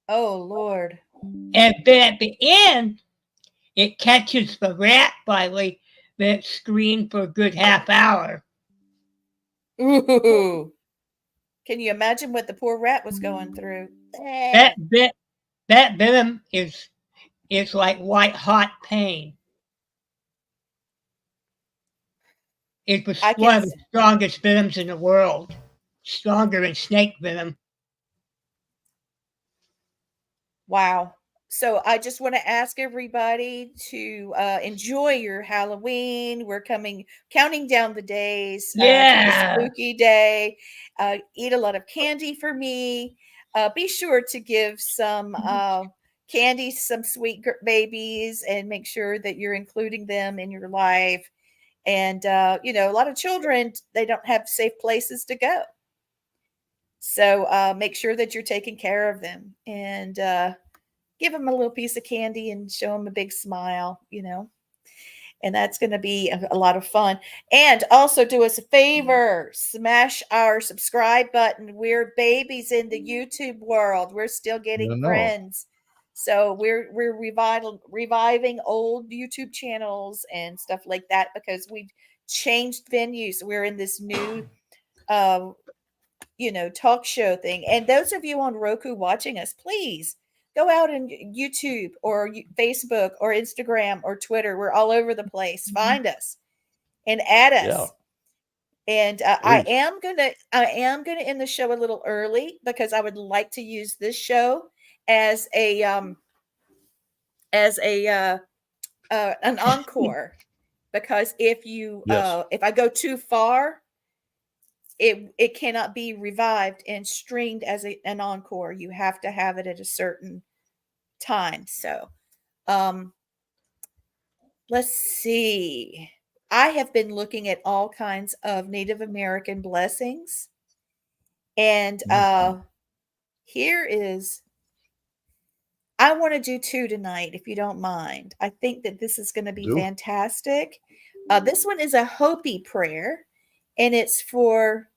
Oh Lord. And then at the end, it catches the rat finally that screamed for a good half hour. Ooh. Can you imagine what the poor rat was going through? That venom is like white hot pain. It was I one can of the strongest venoms in the world. Stronger than snake venom. Wow. So I just want to ask everybody to enjoy your Halloween. We're counting down the days to Yeah. the spooky day. Eat a lot of candy for me. Be sure to give some candy, some sweet babies, and make sure that you're including them in your life. And a lot of children, they don't have safe places to go. So make sure that you're taking care of them and give them a little piece of candy and show them a big smile, and that's going to be a lot of fun. And also do us a favor, smash our subscribe button. We're babies in the YouTube world. We're still getting No. friends. So we're reviving old YouTube channels and stuff like that because we changed venues. We're in this new talk show thing. And those of you on Roku watching us, please go out and YouTube or Facebook or Instagram or Twitter. We're all over the place. Find us and add us. Yeah. And I am gonna end the show a little early because I would like to use this show as an encore. Because if I go too far, it cannot be revived and streamed as an encore. You have to have it at a certain time. So let's see. I have been looking at all kinds of Native American blessings. And here is, I want to do 2 tonight, if you don't mind. I think that this is going to be fantastic. This one is a Hopi prayer, and it's for,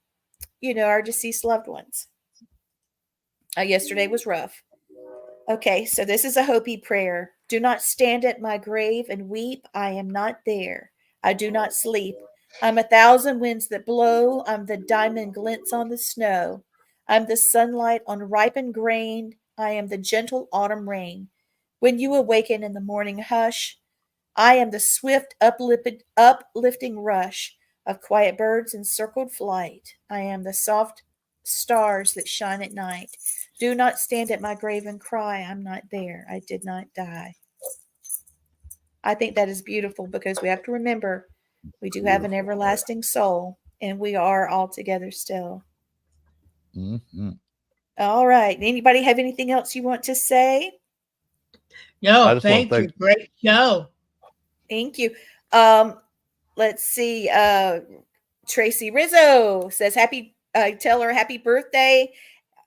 our deceased loved ones. Yesterday was rough. Okay, so this is a Hopi prayer. Do not stand at my grave and weep. I am not there. I do not sleep. I'm 1,000 winds that blow. I'm the diamond glints on the snow. I'm the sunlight on ripened grain. I am the gentle autumn rain. When you awaken in the morning hush, I am the swift uplifting rush of quiet birds in circled flight. I am the soft stars that shine at night. Do not stand at my grave and cry. I'm not there. I did not die. I think that is beautiful because we have to remember We do have an Beautiful. everlasting soul, and we are all together still. Mm-hmm. All right. Anybody have anything else you want to say? I No, just want to thank you. thank Great show. Thank you. Let's see. Tracy Rizzo says tell her happy birthday.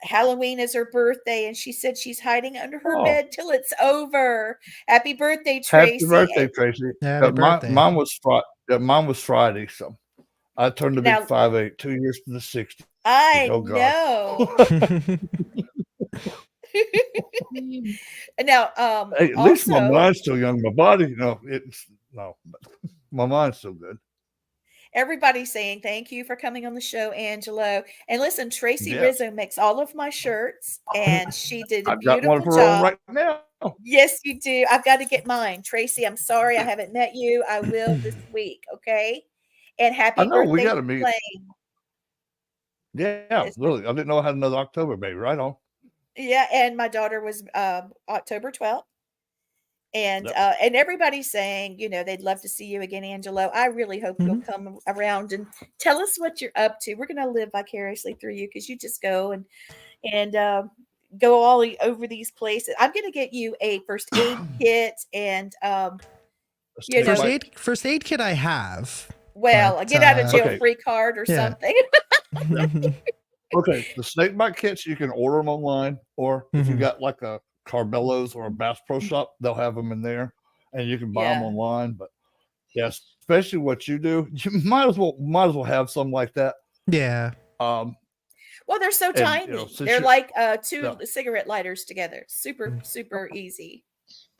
Halloween is her birthday, and she said she's hiding under her Oh, bed till it's over. Happy birthday, happy Tracy. birthday, Tracy. Happy birthday. Mine was Friday, so I turned the big Now 5'8", 2 years to the 60. I Oh God. know. Now, Hey, at least my also, mind's still young. My body, it's no, but my mind's still good. everybody's saying thank you for coming on the show, Angelo. And listen, Tracy Yeah, Rizzo makes all of my shirts, and she did a I've got one beautiful for her on job. right now. Yes, you do. I've got to get mine. Tracy, I'm sorry I haven't met you. I will this week, okay? And I happy know we birthday got to to meet. Blaine. Yeah, Yes. really. I didn't know I had another October baby. Right on. Yeah, and my daughter was October 12th. Yep. And everybody's saying, they'd love to see you again, Angelo. I really hope you'll come around and tell us what you're up to. We're going to live vicariously through you because you just go and go all over these places. I'm going to get you a first aid kit and you know, First aid kit I have. well, a But, get out of jail Okay. free card or yeah. something. Okay, the snake bite kits, you can order them online, or if you Mhm. got like a Carbelo's or a Bass Pro Shop, they'll have them in there, and you can buy them Yeah. online. But yes, especially what you do, you might as well have some like that. Yeah. Um, Well, they're so and tiny. since They're you, like two yeah. cigarette lighters together. Super, super easy.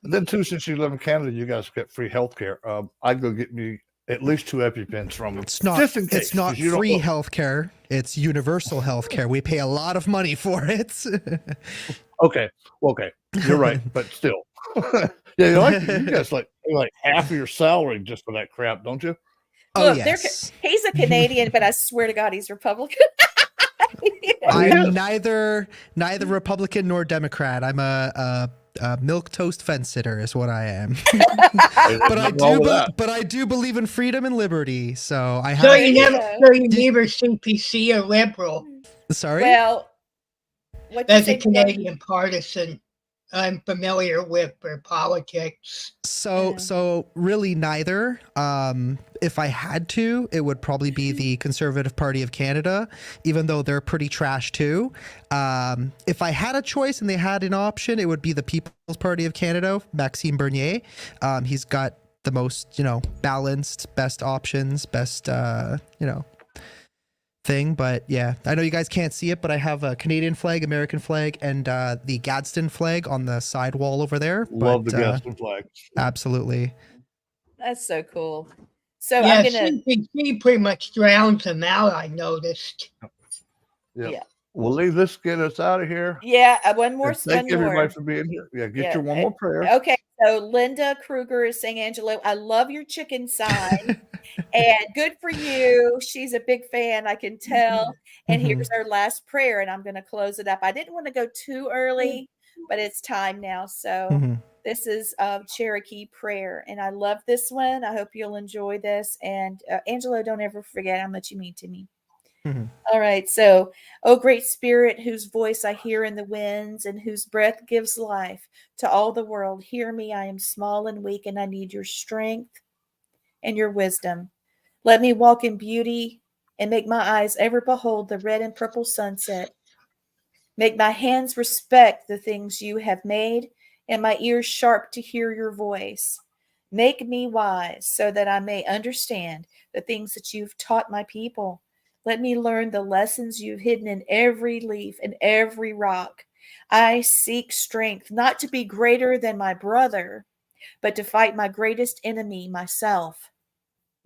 And then too, since you live in Canada, you guys get free health care. I'd go get me at least 2 EpiPens from them, just in case. It's not 'cause you don't free know. healthcare. It's universal healthcare. We pay a lot of money for it. Okay, you're right, but still, yeah, you guys like half of your salary just for that crap, don't you? Oh Look, yes. he's a Canadian, but I swear to God, he's Republican. I'm neither Republican nor Democrat. I'm a milk toast fence sitter is what I am. But I do believe in freedom and liberty. So I have. So you never CPC or liberal. Sorry. Well, what As a Canadian partisan, I'm familiar with their politics. So really neither. If I had to, it would probably be the Conservative Party of Canada, even though they're pretty trash too. If I had a choice and they had an option, it would be the People's Party of Canada, Maxime Bernier. He's got the most, balanced, best options, best, thing. But yeah, I know you guys can't see it, but I have a Canadian flag, American flag, and the Gadsden flag on the side wall over there. Love the Gadsden flag. Absolutely. That's so cool. So yeah, I'm gonna. CPC pretty much drowns them out. I noticed. Yeah. Well, Lee, let's get us out of here. Yeah, one more. Thank everybody for being here. Yeah, get your one more prayer. Okay, so Linda Kruger is saying, Angelo, I love your chicken sign. And good for you. She's a big fan, I can tell. And here's our last prayer, and I'm going to close it up. I didn't want to go too early, but it's time now. So this is Cherokee prayer, and I love this one. I hope you'll enjoy this. And Angelo, don't ever forget how much you mean to me. All right. So, oh, great spirit, whose voice I hear in the winds and whose breath gives life to all the world, hear me. I am small and weak, and I need your strength and your wisdom. Let me walk in beauty and make my eyes ever behold the red and purple sunset. Make my hands respect the things you have made and my ears sharp to hear your voice. Make me wise so that I may understand the things that you've taught my people. Let me learn the lessons you've hidden in every leaf and every rock. I seek strength not to be greater than my brother, but to fight my greatest enemy, myself.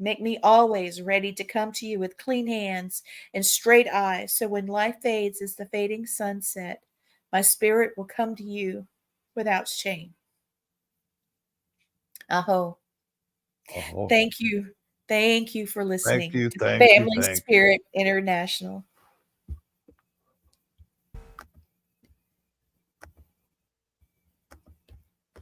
Make me always ready to come to you with clean hands and straight eyes, so when life fades as the fading sunset, my spirit will come to you without shame. Aho. Thank you. Thank you for listening to Family Spirit International.